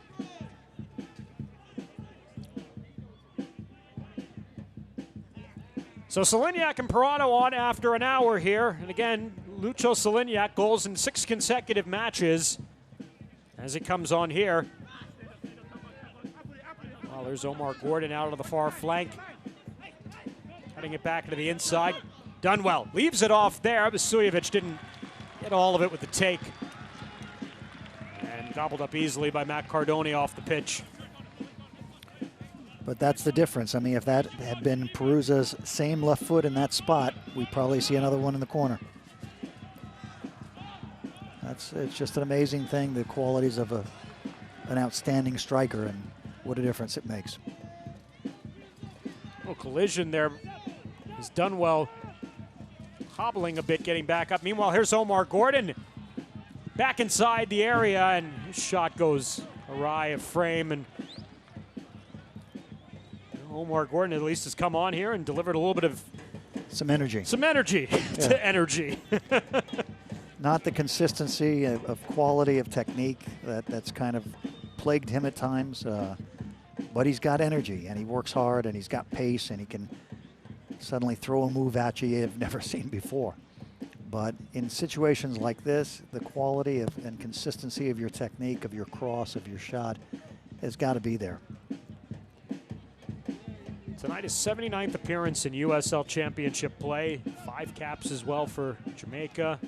Speaker 1: So Solignac and Perruzza on after an hour here. And again, Lucho Solignac goals in 6 consecutive matches as he comes on here. Well, there's Omar Gordon out of the far flank. Cutting it back to the inside. Dunwell leaves it off there. Vasiljevic didn't get all of it with the take. And gobbled up easily by Matt Cardone off the pitch.
Speaker 2: But that's the difference. I mean, if that had been Peruzza's same left foot in that spot, we'd probably see another one in the corner. It's just an amazing thing, the qualities of an outstanding striker and what a difference it makes.
Speaker 1: Little collision there as Dunwell hobbling a bit, getting back up. Meanwhile, here's Omar Gordon back inside the area, and his shot goes awry of frame. And Omar Gordon at least has come on here and delivered a little bit of
Speaker 2: some energy
Speaker 1: to Energy.
Speaker 2: Not the consistency of quality of technique that's kind of plagued him at times, but he's got energy and he works hard and he's got pace and he can suddenly throw a move at you you've never seen before. But in situations like this, the quality and consistency of your technique, of your cross, of your shot has got to be there.
Speaker 1: Tonight is 79th appearance in USL Championship play. 5 caps as well for Jamaica.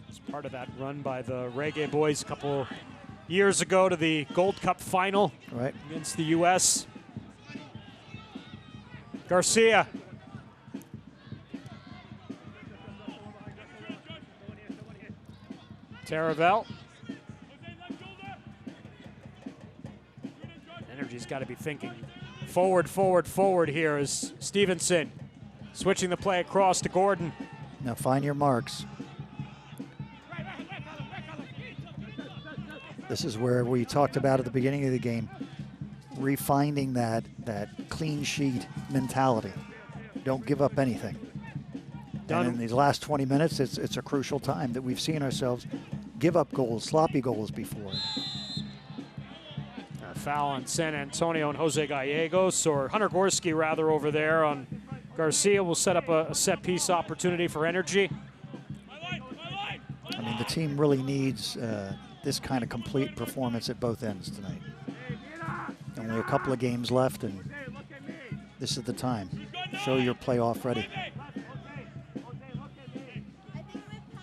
Speaker 1: It's part of that run by the Reggae Boys a couple years ago to the Gold Cup final against the U.S. Garcia. Taravel. Energy's got to be thinking forward, forward, forward here is Stevenson. Switching the play across to Gordon.
Speaker 2: Now find your marks. This is where we talked about at the beginning of the game, refining that clean sheet mentality. Don't give up anything. And in these last 20 minutes, it's a crucial time that we've seen ourselves give up goals, sloppy goals before.
Speaker 1: Foul on San Antonio and Jose Gallegos, or Hunter Gorski rather, over there on Garcia. Will set up a set piece opportunity for Energy.
Speaker 2: I mean, the team really needs this kind of complete performance at both ends tonight. Only a couple of games left, and this is the time. Show you're playoff ready.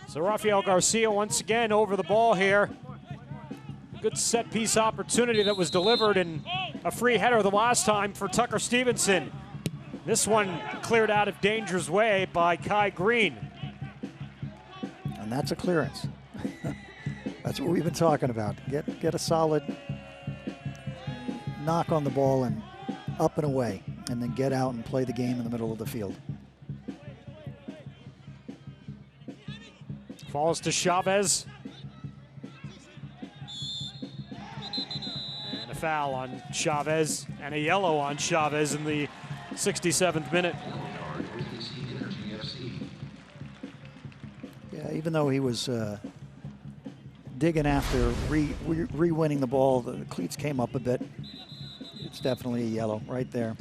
Speaker 1: So Rafael Garcia once again over the ball here. Good set piece opportunity that was delivered, and a free header the last time for Tucker Stevenson. This one cleared out of danger's way by Kai Green.
Speaker 2: And that's a clearance. That's what we've been talking about. Get a solid knock on the ball and up and away, and then get out and play the game in the middle of the field.
Speaker 1: Falls to Chavez. And a foul on Chavez, and a yellow on Chavez in the 67th minute.
Speaker 2: Yeah, even though he was digging after re-winning the ball, the cleats came up a bit. It's definitely a yellow right there.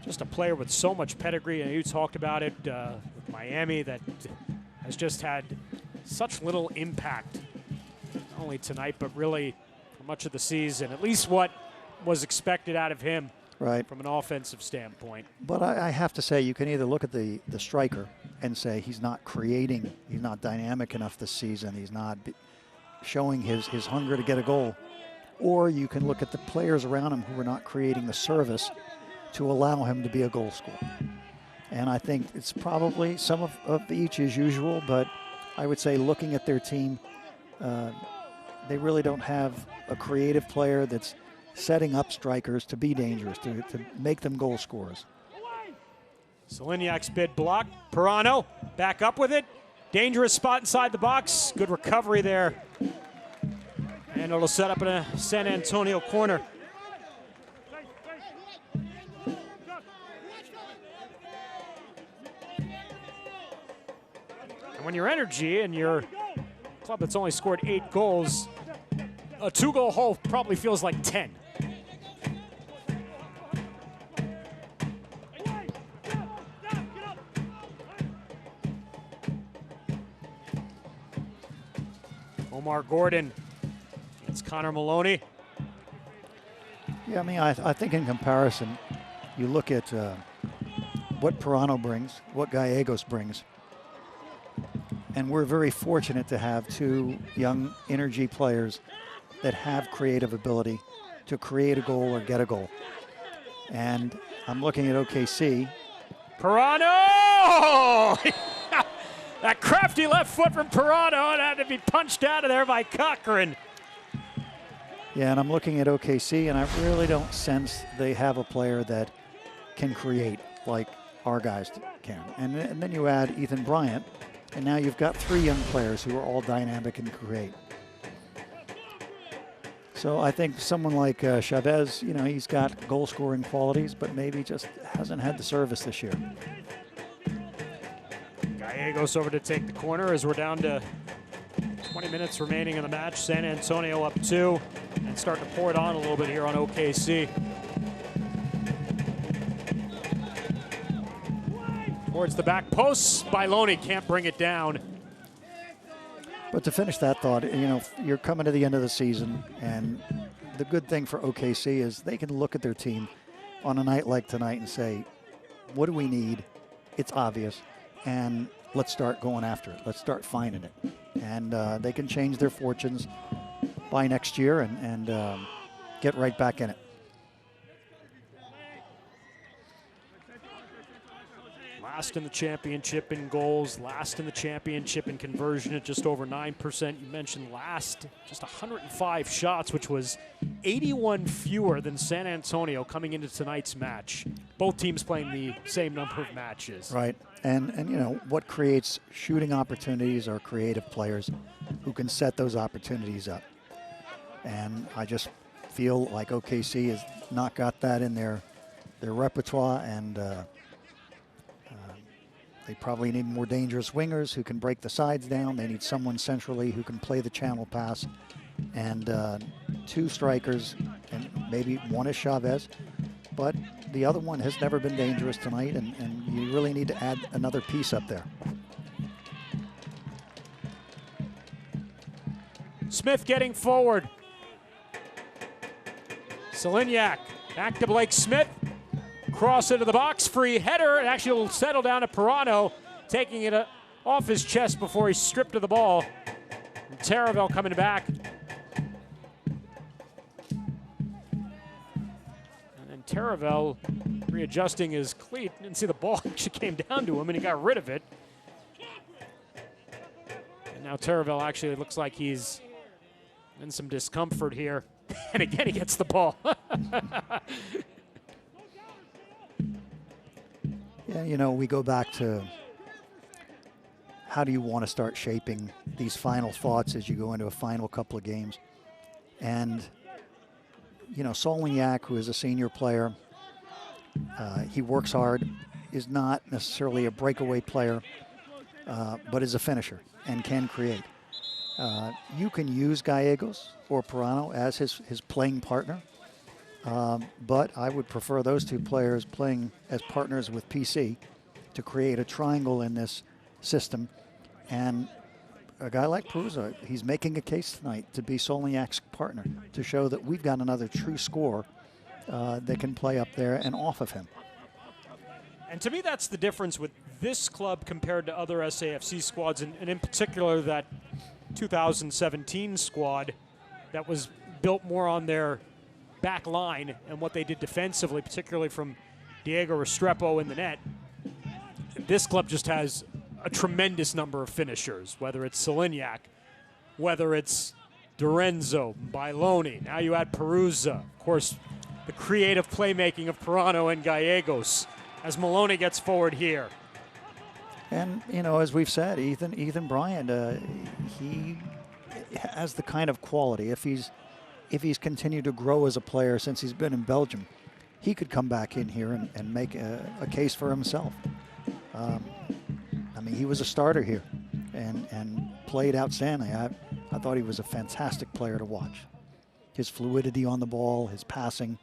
Speaker 1: Just a player with so much pedigree, and you talked about it with Miami, that has just had such little impact, not only tonight, but really for much of the season, at least what was expected out of him from an offensive standpoint.
Speaker 2: But I have to say, you can either look at the striker and say he's not creating, he's not dynamic enough this season, he's not showing his hunger to get a goal, or you can look at the players around him who are not creating the service to allow him to be a goal scorer. And I think it's probably some of each as usual, but I would say looking at their team, they really don't have a creative player that's setting up strikers to be dangerous, to make them goal scorers.
Speaker 1: Salignac's bid blocked. Perrano back up with it. Dangerous spot inside the box. Good recovery there. And it'll set up in a San Antonio corner. And when you're Energy and you're a club that's only scored 8 goals, a 2-goal hole probably feels like 10. Omar Gordon against Connor Maloney.
Speaker 2: Yeah, I mean, I think in comparison, you look at what Perrano brings, what Gallegos brings, and we're very fortunate to have 2 young Energy players that have creative ability to create a goal or get a goal. And I'm looking at OKC.
Speaker 1: Perrano! That crafty left foot from Perrano, and had to be punched out of there by Cochran.
Speaker 2: Yeah, and I'm looking at OKC, and I really don't sense they have a player that can create like our guys can. And then you add Ethan Bryant, and now you've got 3 young players who are all dynamic and create. So I think someone like Chavez, you know, he's got goal-scoring qualities, but maybe just hasn't had the service this year.
Speaker 1: Gallegos over to take the corner as we're down to 20 minutes remaining in the match. San Antonio up 2 and starting to pour it on a little bit here on OKC. Towards the back post, Bailoni can't bring it down.
Speaker 2: But to finish that thought, you know, you're coming to the end of the season, and the good thing for OKC is they can look at their team on a night like tonight and say, what do we need? It's obvious, and let's start going after it. Let's start finding it. And they can change their fortunes by next year and get right back in it.
Speaker 1: Last in the championship in goals, last in the championship in conversion at just over 9%. You mentioned last, just 105 shots, which was 81 fewer than San Antonio coming into tonight's match. Both teams playing the same number of matches.
Speaker 2: Right, and you know, what creates shooting opportunities are creative players who can set those opportunities up. And I just feel like OKC has not got that in their repertoire, and They probably need more dangerous wingers who can break the sides down. They need someone centrally who can play the channel pass. And 2 strikers, and maybe one is Chavez, but the other one has never been dangerous tonight, and you really need to add another piece up there.
Speaker 1: Smith getting forward. Seliniak back to Blake Smith. Cross into the box, free header. It actually will settle down to Perruzza, taking it off his chest before he's stripped of the ball. And Taravel coming back. And then Taravel readjusting his cleat. Didn't see the ball actually came down to him, and he got rid of it. And now Taravel actually looks like he's in some discomfort here. And again, he gets the ball.
Speaker 2: Yeah, you know, we go back to how do you want to start shaping these final thoughts as you go into a final couple of games. And, you know, Solniak, who is a senior player, he works hard, is not necessarily a breakaway player, but is a finisher and can create. You can use Gallegos or Perruzza as his playing partner. But I would prefer those 2 players playing as partners with PC to create a triangle in this system. And a guy like Perruzza, he's making a case tonight to be Solniak's partner, to show that we've got another true scorer that can play up there and off of him.
Speaker 1: And to me, that's the difference with this club compared to other SAFC squads, and in particular that 2017 squad that was built more on their back line and what they did defensively, particularly from Diego Restrepo in the net. This club just has a tremendous number of finishers, whether it's Seliniak, whether it's Dorenzo, Bailoni. Now you add Perruzza. Of course, the creative playmaking of Perruzza and Gallegos as Maloney gets forward here.
Speaker 2: And, you know, as we've said, Ethan Bryant, he has the kind of quality. If he's continued to grow as a player since he's been in Belgium, he could come back in here and make a case for himself. I mean, he was a starter here and played outstanding. I thought he was a fantastic player to watch. His fluidity on the ball, his passing.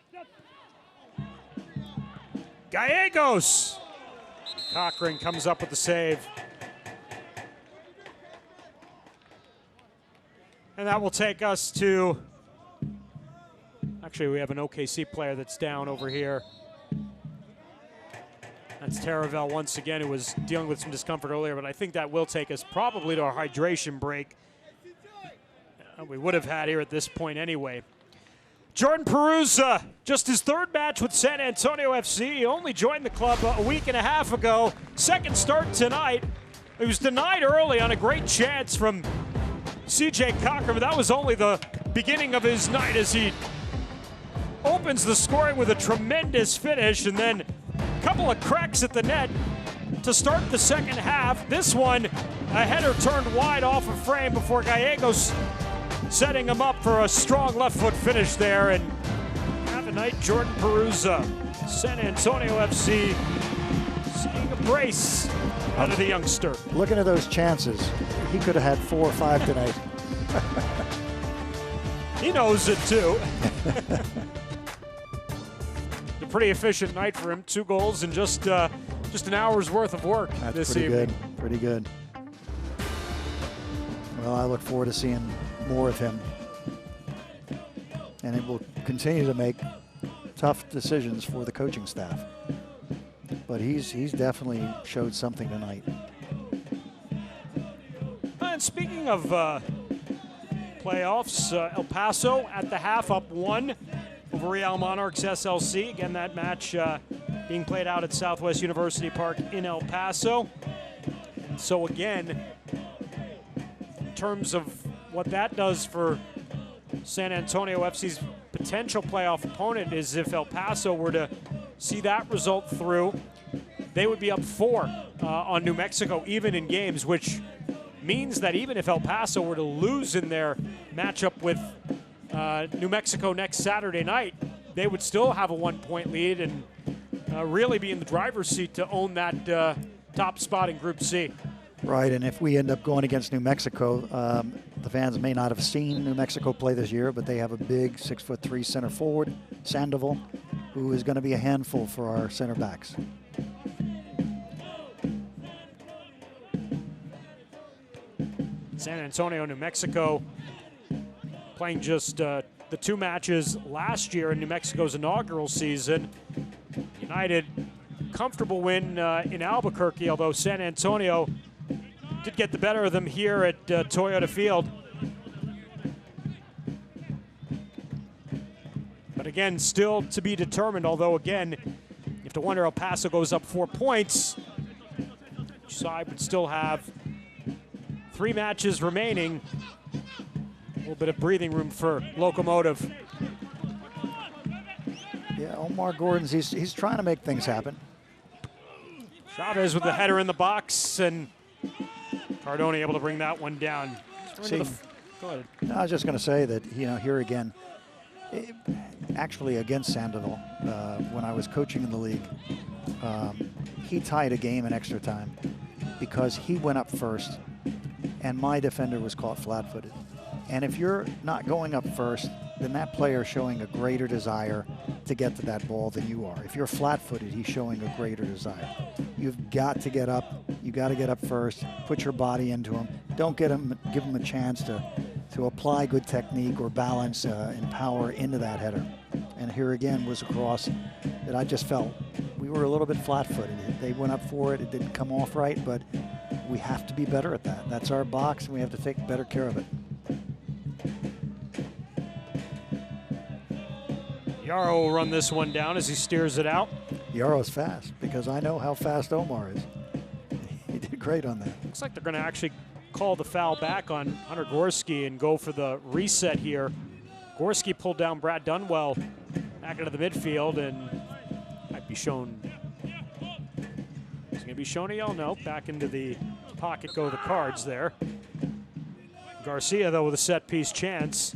Speaker 1: Gallegos! Cochran comes up with the save. And that will take us to, actually we have an OKC player that's down over here. That's Taravel once again, who was dealing with some discomfort earlier, but I think that will take us probably to our hydration break. We would have had here at this point anyway. Jordan Perruzza, just his 3rd match with San Antonio FC. He only joined the club a week and a half ago. 2nd start tonight. He was denied early on a great chance from CJ Cochran, but that was only the beginning of his night as he opens the scoring with a tremendous finish, and then a couple of cracks at the net to start the second half. This one, a header turned wide off of frame before Gallegos setting him up for a strong left foot finish there. And have a night, Jordan Perruzza. San Antonio FC seeing a brace out of the youngster.
Speaker 2: Looking at those chances, he could have had 4 or 5 tonight.
Speaker 1: He knows it too. A pretty efficient night for him. 2 goals in just an hour's worth of work.
Speaker 2: That's
Speaker 1: this
Speaker 2: pretty
Speaker 1: evening.
Speaker 2: Good. Pretty good. Well, I look forward to seeing more of him, and it will continue to make tough decisions for the coaching staff. But he's definitely showed something tonight.
Speaker 1: And speaking of playoffs, El Paso at the half up 1 over Real Monarchs SLC. Again, that match being played out at Southwest University Park in El Paso. And so again, in terms of what that does for San Antonio FC's potential playoff opponent is if El Paso were to see that result through, they would be up 4 on New Mexico, even in games, which means that even if El Paso were to lose in their matchup with New Mexico next Saturday night, they would still have a 1-point lead and really be in the driver's seat to own that top spot in Group C.
Speaker 2: Right, and if we end up going against New Mexico, the fans may not have seen New Mexico play this year, but they have a big 6'3" center forward, Sandoval, who is going to be a handful for our center backs.
Speaker 1: San Antonio, New Mexico, playing just the 2 matches last year in New Mexico's inaugural season. United, comfortable win in Albuquerque, although San Antonio did get the better of them here at Toyota Field. But again, still to be determined, although again, you have to wonder El Paso goes up 4 points. Each side would still have 3 matches remaining. A little bit of breathing room for Locomotive.
Speaker 2: Yeah, Omar Gordon's, he's trying to make things happen.
Speaker 1: Chavez with the header in the box, and Cardone able to bring that one down.
Speaker 2: See,
Speaker 1: go ahead.
Speaker 2: I was just going to say that, you know, here again, actually against Sandoval, when I was coaching in the league, he tied a game in extra time because he went up first and my defender was caught flat-footed. And if you're not going up first, then that player is showing a greater desire to get to that ball than you are. If you're flat-footed, he's showing a greater desire. You've got to get up. You got to get up first. Put your body into him. Don't give him a chance to apply good technique or balance and power into that header. And here again was a cross that I just felt we were a little bit flat-footed. They went up for it. It didn't come off right, but we have to be better at that. That's our box, and we have to take better care of it.
Speaker 1: Yarrow will run this one down as he steers it out.
Speaker 2: Yarrow's fast because I know how fast Omar is. He did great on that.
Speaker 1: Looks like they're going to actually call the foul back on Hunter Gorski and go for the reset here. Gorski pulled down Brad Dunwell back into the midfield and might be shown. Is going to be shown a yellow? No, back into the pocket go the Cards there. Garcia, though, with a set-piece chance.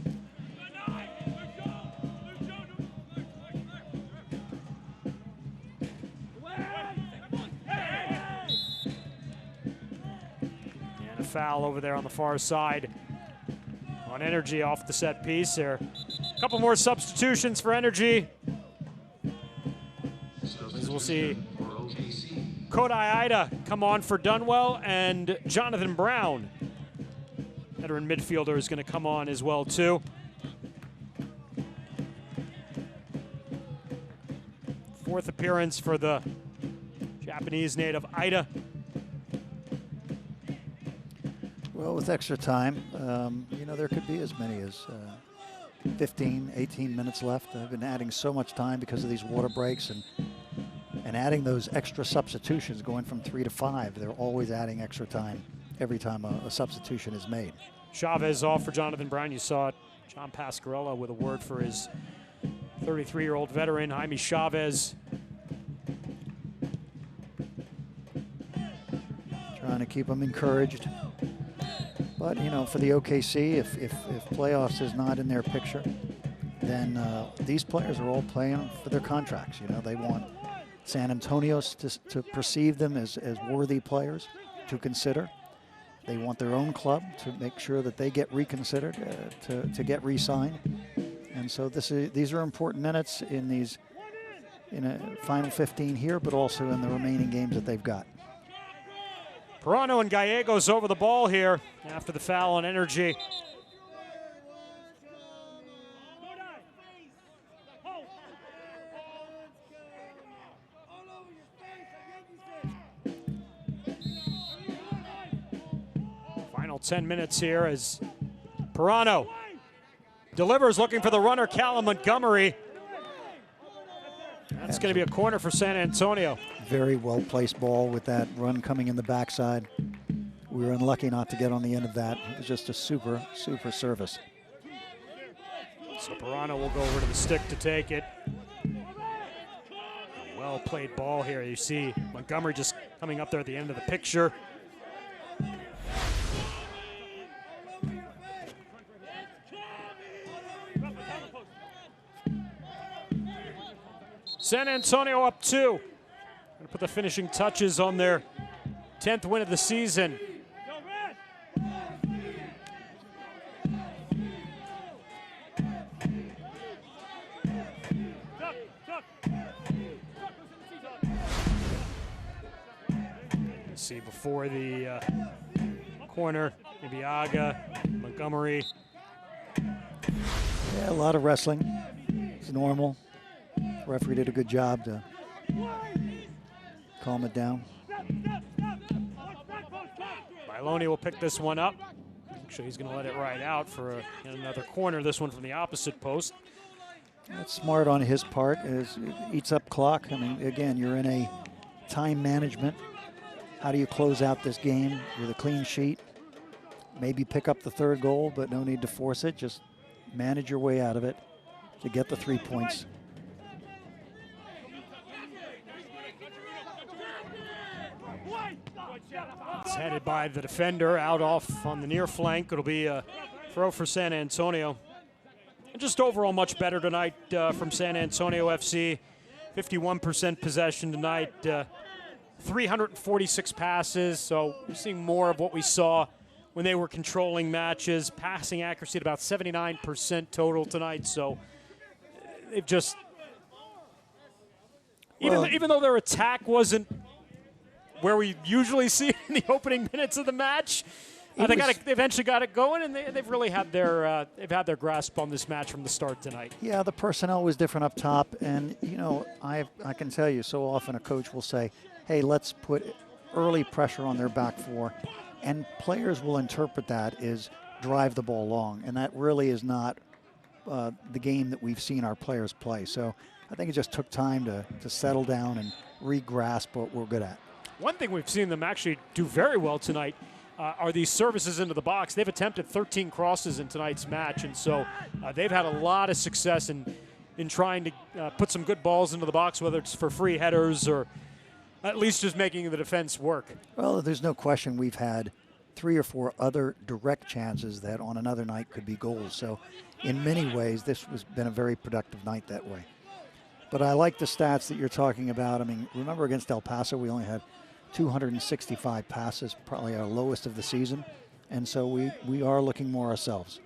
Speaker 1: And a foul over there on the far side on Energy off the set piece there. A couple more substitutions for Energy. As we'll see Kodai Ida come on for Dunwell, and Jonathan Brown, veteran midfielder, is going to come on as well too. Fourth appearance for the Japanese native Ida.
Speaker 2: Well, with extra time, you know, there could be as many as 15, 18 minutes left. I've been adding so much time because of these water breaks and adding those extra substitutions, going from 3 to 5. They're always adding extra time every time a substitution is made.
Speaker 1: Chavez off for Jonathan Brown. You saw it. John Pascarella with a word for his 33-year-old veteran, Jaime Chavez.
Speaker 2: Trying to keep them encouraged. But, you know, for the OKC, if playoffs is not in their picture, then these players are all playing for their contracts. You know, they want San Antonio to perceive them as worthy players to consider. They want their own club to make sure that they get reconsidered, to get re-signed. And so these are important minutes in a final 15 here, but also in the remaining games that they've got.
Speaker 1: Perrano and Gallegos over the ball here after the foul on Energy. Final 10 minutes here as Perrano delivers, looking for the runner, Callum Montgomery. That's going to be a corner for San Antonio.
Speaker 2: Very well-placed ball with that run coming in the backside. We were unlucky not to get on the end of that. It was just a super, super service.
Speaker 1: So Perrano will go over to the stick to take it. Well-played ball here. You see Montgomery just coming up there at the end of the picture. San Antonio up 2. Gonna put the finishing touches on their 10th win of the season. See before the corner, maybe Aga, Montgomery.
Speaker 2: Yeah, a lot of wrestling. It's normal. The referee did a good job to calm it down.
Speaker 1: Maloney will pick this one up. Actually, he's going to let it ride out for another corner. This one from the opposite post.
Speaker 2: That's smart on his part. It eats up clock. I mean, again, you're in a time management. How do you close out this game with a clean sheet? Maybe pick up the third goal, but no need to force it. Just manage your way out of it to get the 3 points.
Speaker 1: It's headed by the defender out off on the near flank. It'll be a throw for San Antonio. And just overall much better tonight from San Antonio FC. 51% possession tonight. 346 passes, so we're seeing more of what we saw when they were controlling matches. Passing accuracy at about 79% total tonight, so they've just, even though their attack wasn't where we usually see it in the opening minutes of the match, they eventually got it going, and they've really had their grasp on this match from the start tonight.
Speaker 2: Yeah, the personnel was different up top, and I can tell you, so often a coach will say, hey, let's put early pressure on their back four, and players will interpret that as drive the ball long, and that really is not the game that we've seen our players play. So I think it just took time to settle down and re-grasp what we're good at.
Speaker 1: One thing we've seen them actually do very well tonight are these services into the box. They've attempted 13 crosses in tonight's match, and so they've had a lot of success in trying to put some good balls into the box, whether it's for free headers or at least just making the defense work.
Speaker 2: Well, there's no question we've had 3 or 4 other direct chances that on another night could be goals. So in many ways, this has been a very productive night that way. But I like the stats that you're talking about. I mean, remember against El Paso, we only had 265 passes, probably our lowest of the season. And so we are looking more ourselves.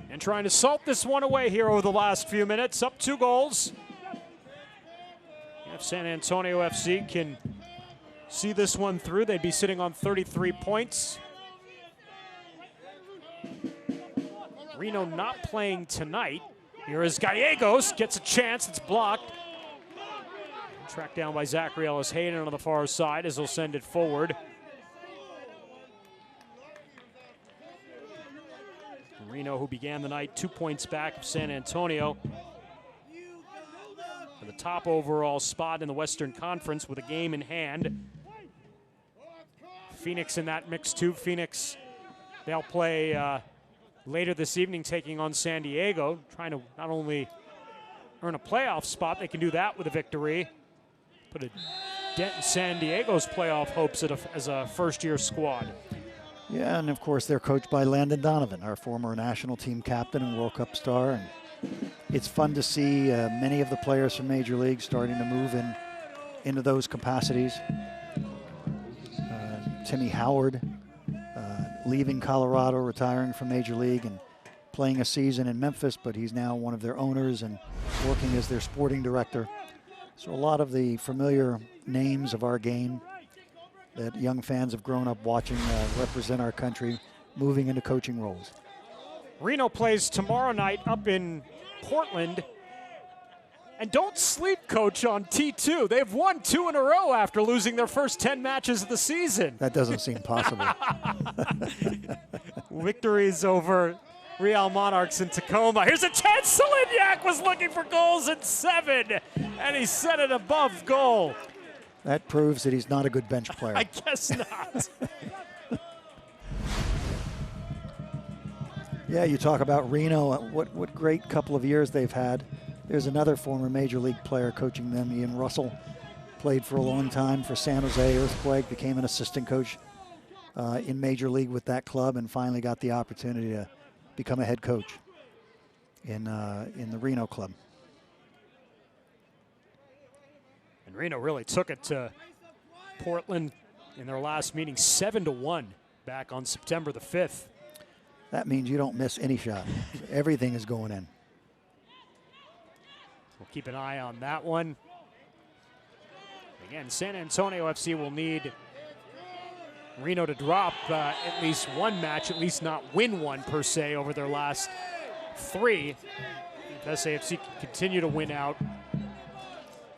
Speaker 1: And trying to salt this one away here over the last few minutes. Up 2 goals. If San Antonio FC can see this one through, they'd be sitting on 33 points. Reno not playing tonight. Here is Gallegos, gets a chance, it's blocked. Tracked down by Zachary Ellis-Hayden on the far side as he'll send it forward. Reno, who began the night 2 points back of San Antonio, for the top overall spot in the Western Conference with a game in hand. Phoenix in that mix too. Phoenix, they'll play later this evening taking on San Diego, trying to not only earn a playoff spot, they can do that with a victory. Put a dent in San Diego's playoff hopes as a first-year squad.
Speaker 2: Yeah, and of course they're coached by Landon Donovan, our former national team captain and World Cup star. And it's fun to see many of the players from Major League starting to move into those capacities. Timmy Howard leaving Colorado, retiring from Major League and playing a season in Memphis, but he's now one of their owners and working as their sporting director. So a lot of the familiar names of our game that young fans have grown up watching represent our country, moving into coaching roles.
Speaker 1: Reno plays tomorrow night up in Portland. And don't sleep, Coach, on T2. They've won 2 in a row after losing their first 10 matches of the season.
Speaker 2: That doesn't seem possible.
Speaker 1: Victories over Real Monarchs in Tacoma. Here's a chance. Salignac was looking for goals in 7, and he set it above goal.
Speaker 2: That proves that he's not a good bench player.
Speaker 1: I guess not.
Speaker 2: Yeah, you talk about Reno, what great couple of years they've had. There's another former Major League player coaching them, Ian Russell. Played for a long time for San Jose Earthquake, became an assistant coach in Major League with that club, and finally got the opportunity to become a head coach in the Reno club.
Speaker 1: Reno really took it to Portland in their last meeting 7-1 back on September the 5th.
Speaker 2: That means you don't miss any shot. Everything is going in.
Speaker 1: We'll keep an eye on that one. Again, San Antonio FC will need Reno to drop at least one match, at least not win one per se over their last 3. If SAFC can continue to win out,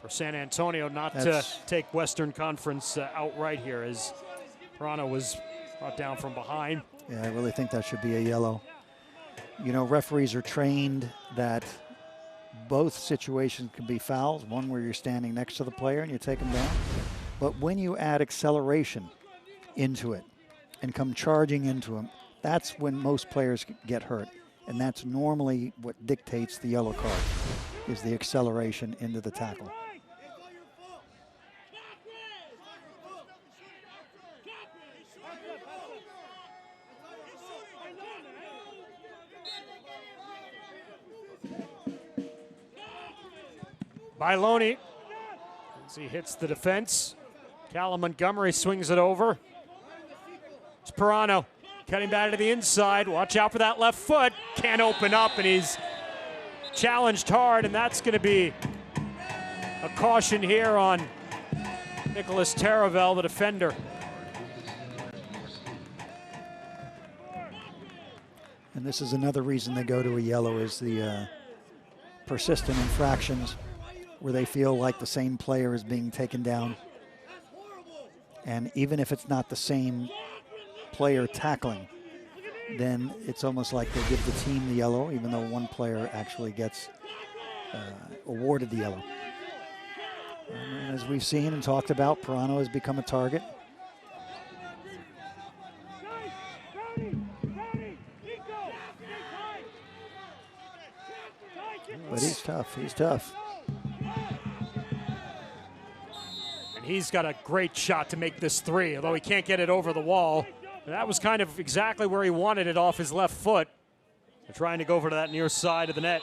Speaker 1: for San Antonio not to take Western Conference outright here, as Toronto was brought down from behind.
Speaker 2: Yeah, I really think that should be a yellow. You know, referees are trained that both situations can be fouls, one where you're standing next to the player and you take them down. But when you add acceleration into it and come charging into him, that's when most players get hurt. And that's normally what dictates the yellow card, is the acceleration into the tackle.
Speaker 1: Bailoni, as he hits the defense. Callum Montgomery swings it over. It's Perruzza cutting back to the inside. Watch out for that left foot. Can't open up, and he's challenged hard, and that's going to be a caution here on Nicholas Taravel, the defender.
Speaker 2: And this is another reason they go to a yellow, is the persistent infractions where they feel like the same player is being taken down. And even if it's not the same player tackling, then it's almost like they give the team the yellow, even though one player actually gets awarded the yellow. And as we've seen and talked about, Perruzza has become a target. But he's tough, he's tough.
Speaker 1: And he's got a great shot to make this 3, although he can't get it over the wall. And that was kind of exactly where he wanted it, off his left foot. They're trying to go over to that near side of the net.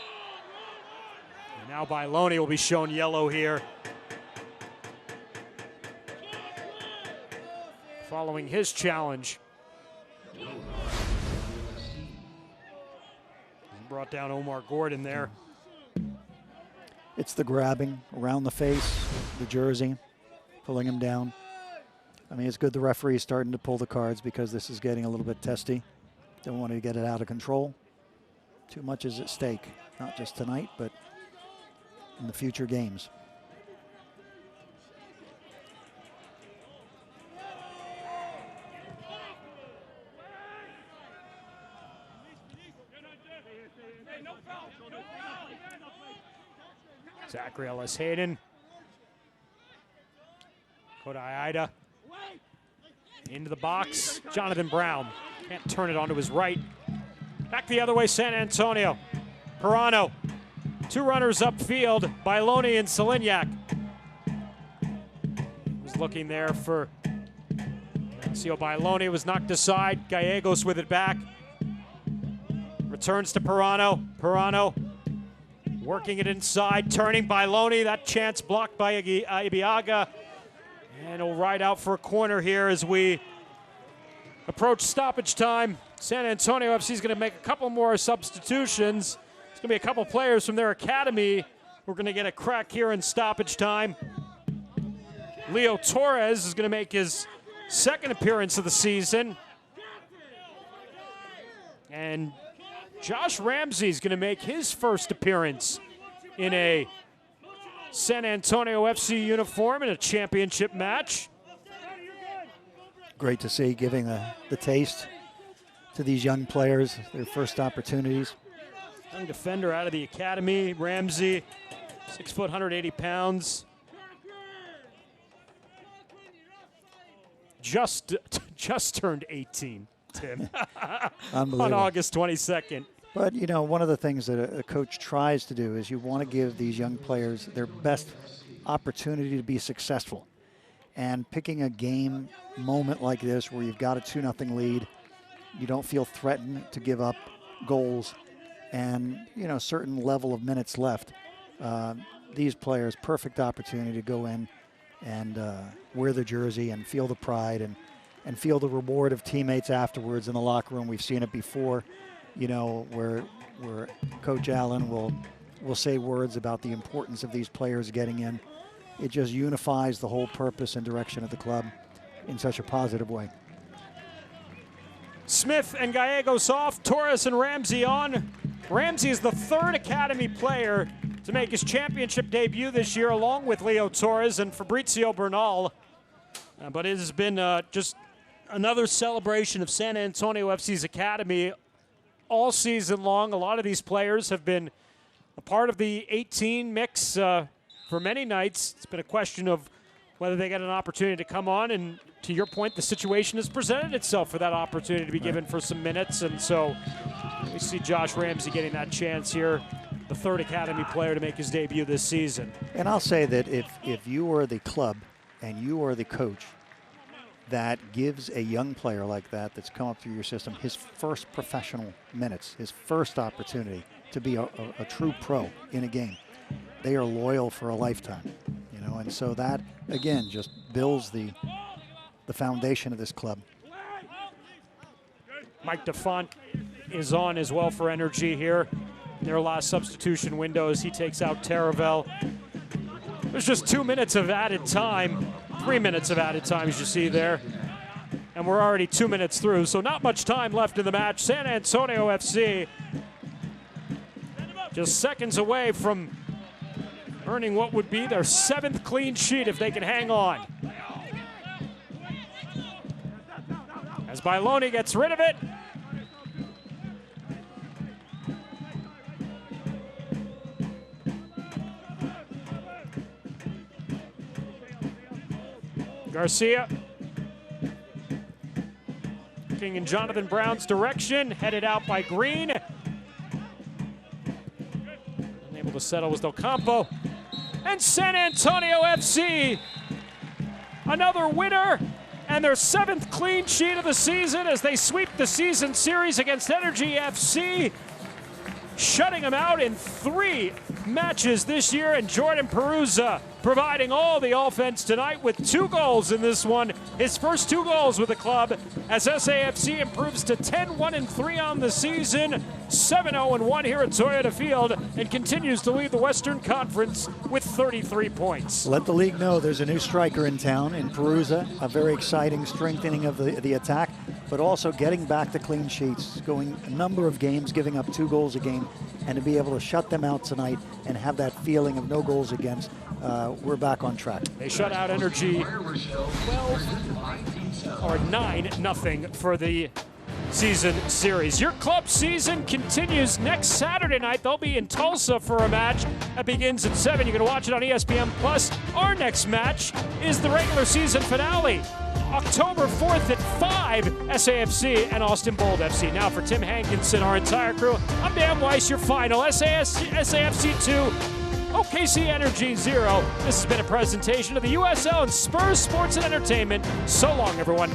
Speaker 1: And now Bailoni will be shown yellow here, following his challenge. Brought down Omar Gordon there.
Speaker 2: It's the grabbing around the face, the jersey, pulling him down. I mean, it's good the referee is starting to pull the cards, because this is getting a little bit testy. Don't want to get it out of control. Too much is at stake, not just tonight, but in the future games.
Speaker 1: Zachary Ellis-Hayden. Kodai Ida into the box. Jonathan Brown can't turn it onto his right. Back the other way, San Antonio. Perruzza, 2 runners upfield, Bailoni and Solignac. Was looking there for Ignacio Bailoni, was knocked aside. Gallegos with it back. Returns to Perruzza. Perruzza working it inside, turning Bailoni. That chance blocked by Ibiaga. And he'll ride out for a corner here as we approach stoppage time. San Antonio FC is going to make a couple more substitutions. It's going to be a couple players from their academy. We're going to get a crack here in stoppage time. Leo Torres is going to make his 2nd appearance of the season. And Josh Ramsey is going to make his 1st appearance in a San Antonio FC uniform in a championship match.
Speaker 2: Great to see, giving the taste to these young players, their first opportunities.
Speaker 1: Young defender out of the academy, Ramsey, 6 foot, 180 pounds. Just turned 18, Tim, on August 22nd.
Speaker 2: But, you know, one of the things that a coach tries to do is you want to give these young players their best opportunity to be successful. And picking a game moment like this where you've got a 2-0 lead, you don't feel threatened to give up goals, and, you know, certain level of minutes left. These players, perfect opportunity to go in and wear the jersey and feel the pride and feel the reward of teammates afterwards in the locker room. We've seen it before, you know, where Coach Allen will say words about the importance of these players getting in. It just unifies the whole purpose and direction of the club in such a positive way.
Speaker 1: Smith and Gallegos off, Torres and Ramsey on. Ramsey is the third academy player to make his championship debut this year, along with Leo Torres and Fabrizio Bernal. But it has been just another celebration of San Antonio FC's academy all season long. A lot of these players have been a part of the 18 mix for many nights. It's been a question of whether they get an opportunity to come on, and to your point, the situation has presented itself for that opportunity to be given for some minutes, and so we see Josh Ramsey getting that chance here, the third academy player to make his debut this season.
Speaker 2: And I'll say that if you are the club and you are the coach that gives a young player like that that's come up through your system his first professional minutes, his first opportunity to be a true pro in a game, they are loyal for a lifetime, you know, and so that again just builds the foundation of this club.
Speaker 1: Mike DeFont is on as well for Energy here. Their last substitution window as he takes out Taravel. There's just 2 minutes of added time, 3 minutes of added time as you see there. And we're already 2 minutes through, so not much time left in the match. San Antonio FC just seconds away from earning what would be their 7th clean sheet if they can hang on. As Bailoni gets rid of it. Garcia. Looking in Jonathan Brown's direction, headed out by Green. Unable to settle was Del Campo. And San Antonio FC, another winner, and their 7th clean sheet of the season as they sweep the season series against Energy FC, shutting them out in 3 matches this year, and Jordan Perruzza providing all the offense tonight with 2 goals in this one. His first 2 goals with the club as SAFC improves to 10-1-3 on the season, 7-0-1 here at Toyota Field, and continues to lead the Western Conference with 33 points.
Speaker 2: Let the league know there's a new striker in town in Perruzza, a very exciting strengthening of the attack, but also getting back to clean sheets, going a number of games, giving up 2 goals a game, and to be able to shut them out tonight and have that feeling of no goals against, we're back on track.
Speaker 1: They shut out Energy 9-0 for the season series. Your club season continues next Saturday night. They'll be in Tulsa for a match that begins at 7. You can watch it on ESPN Plus. Our next match is the regular season finale, October 4th at 5, SAFC and Austin Bold FC. Now for Tim Hankinson, our entire crew, I'm Dan Weiss, your final SAFC 2, OKC Energy 0. This has been a presentation of the USL and Spurs Sports and Entertainment. So long, everyone.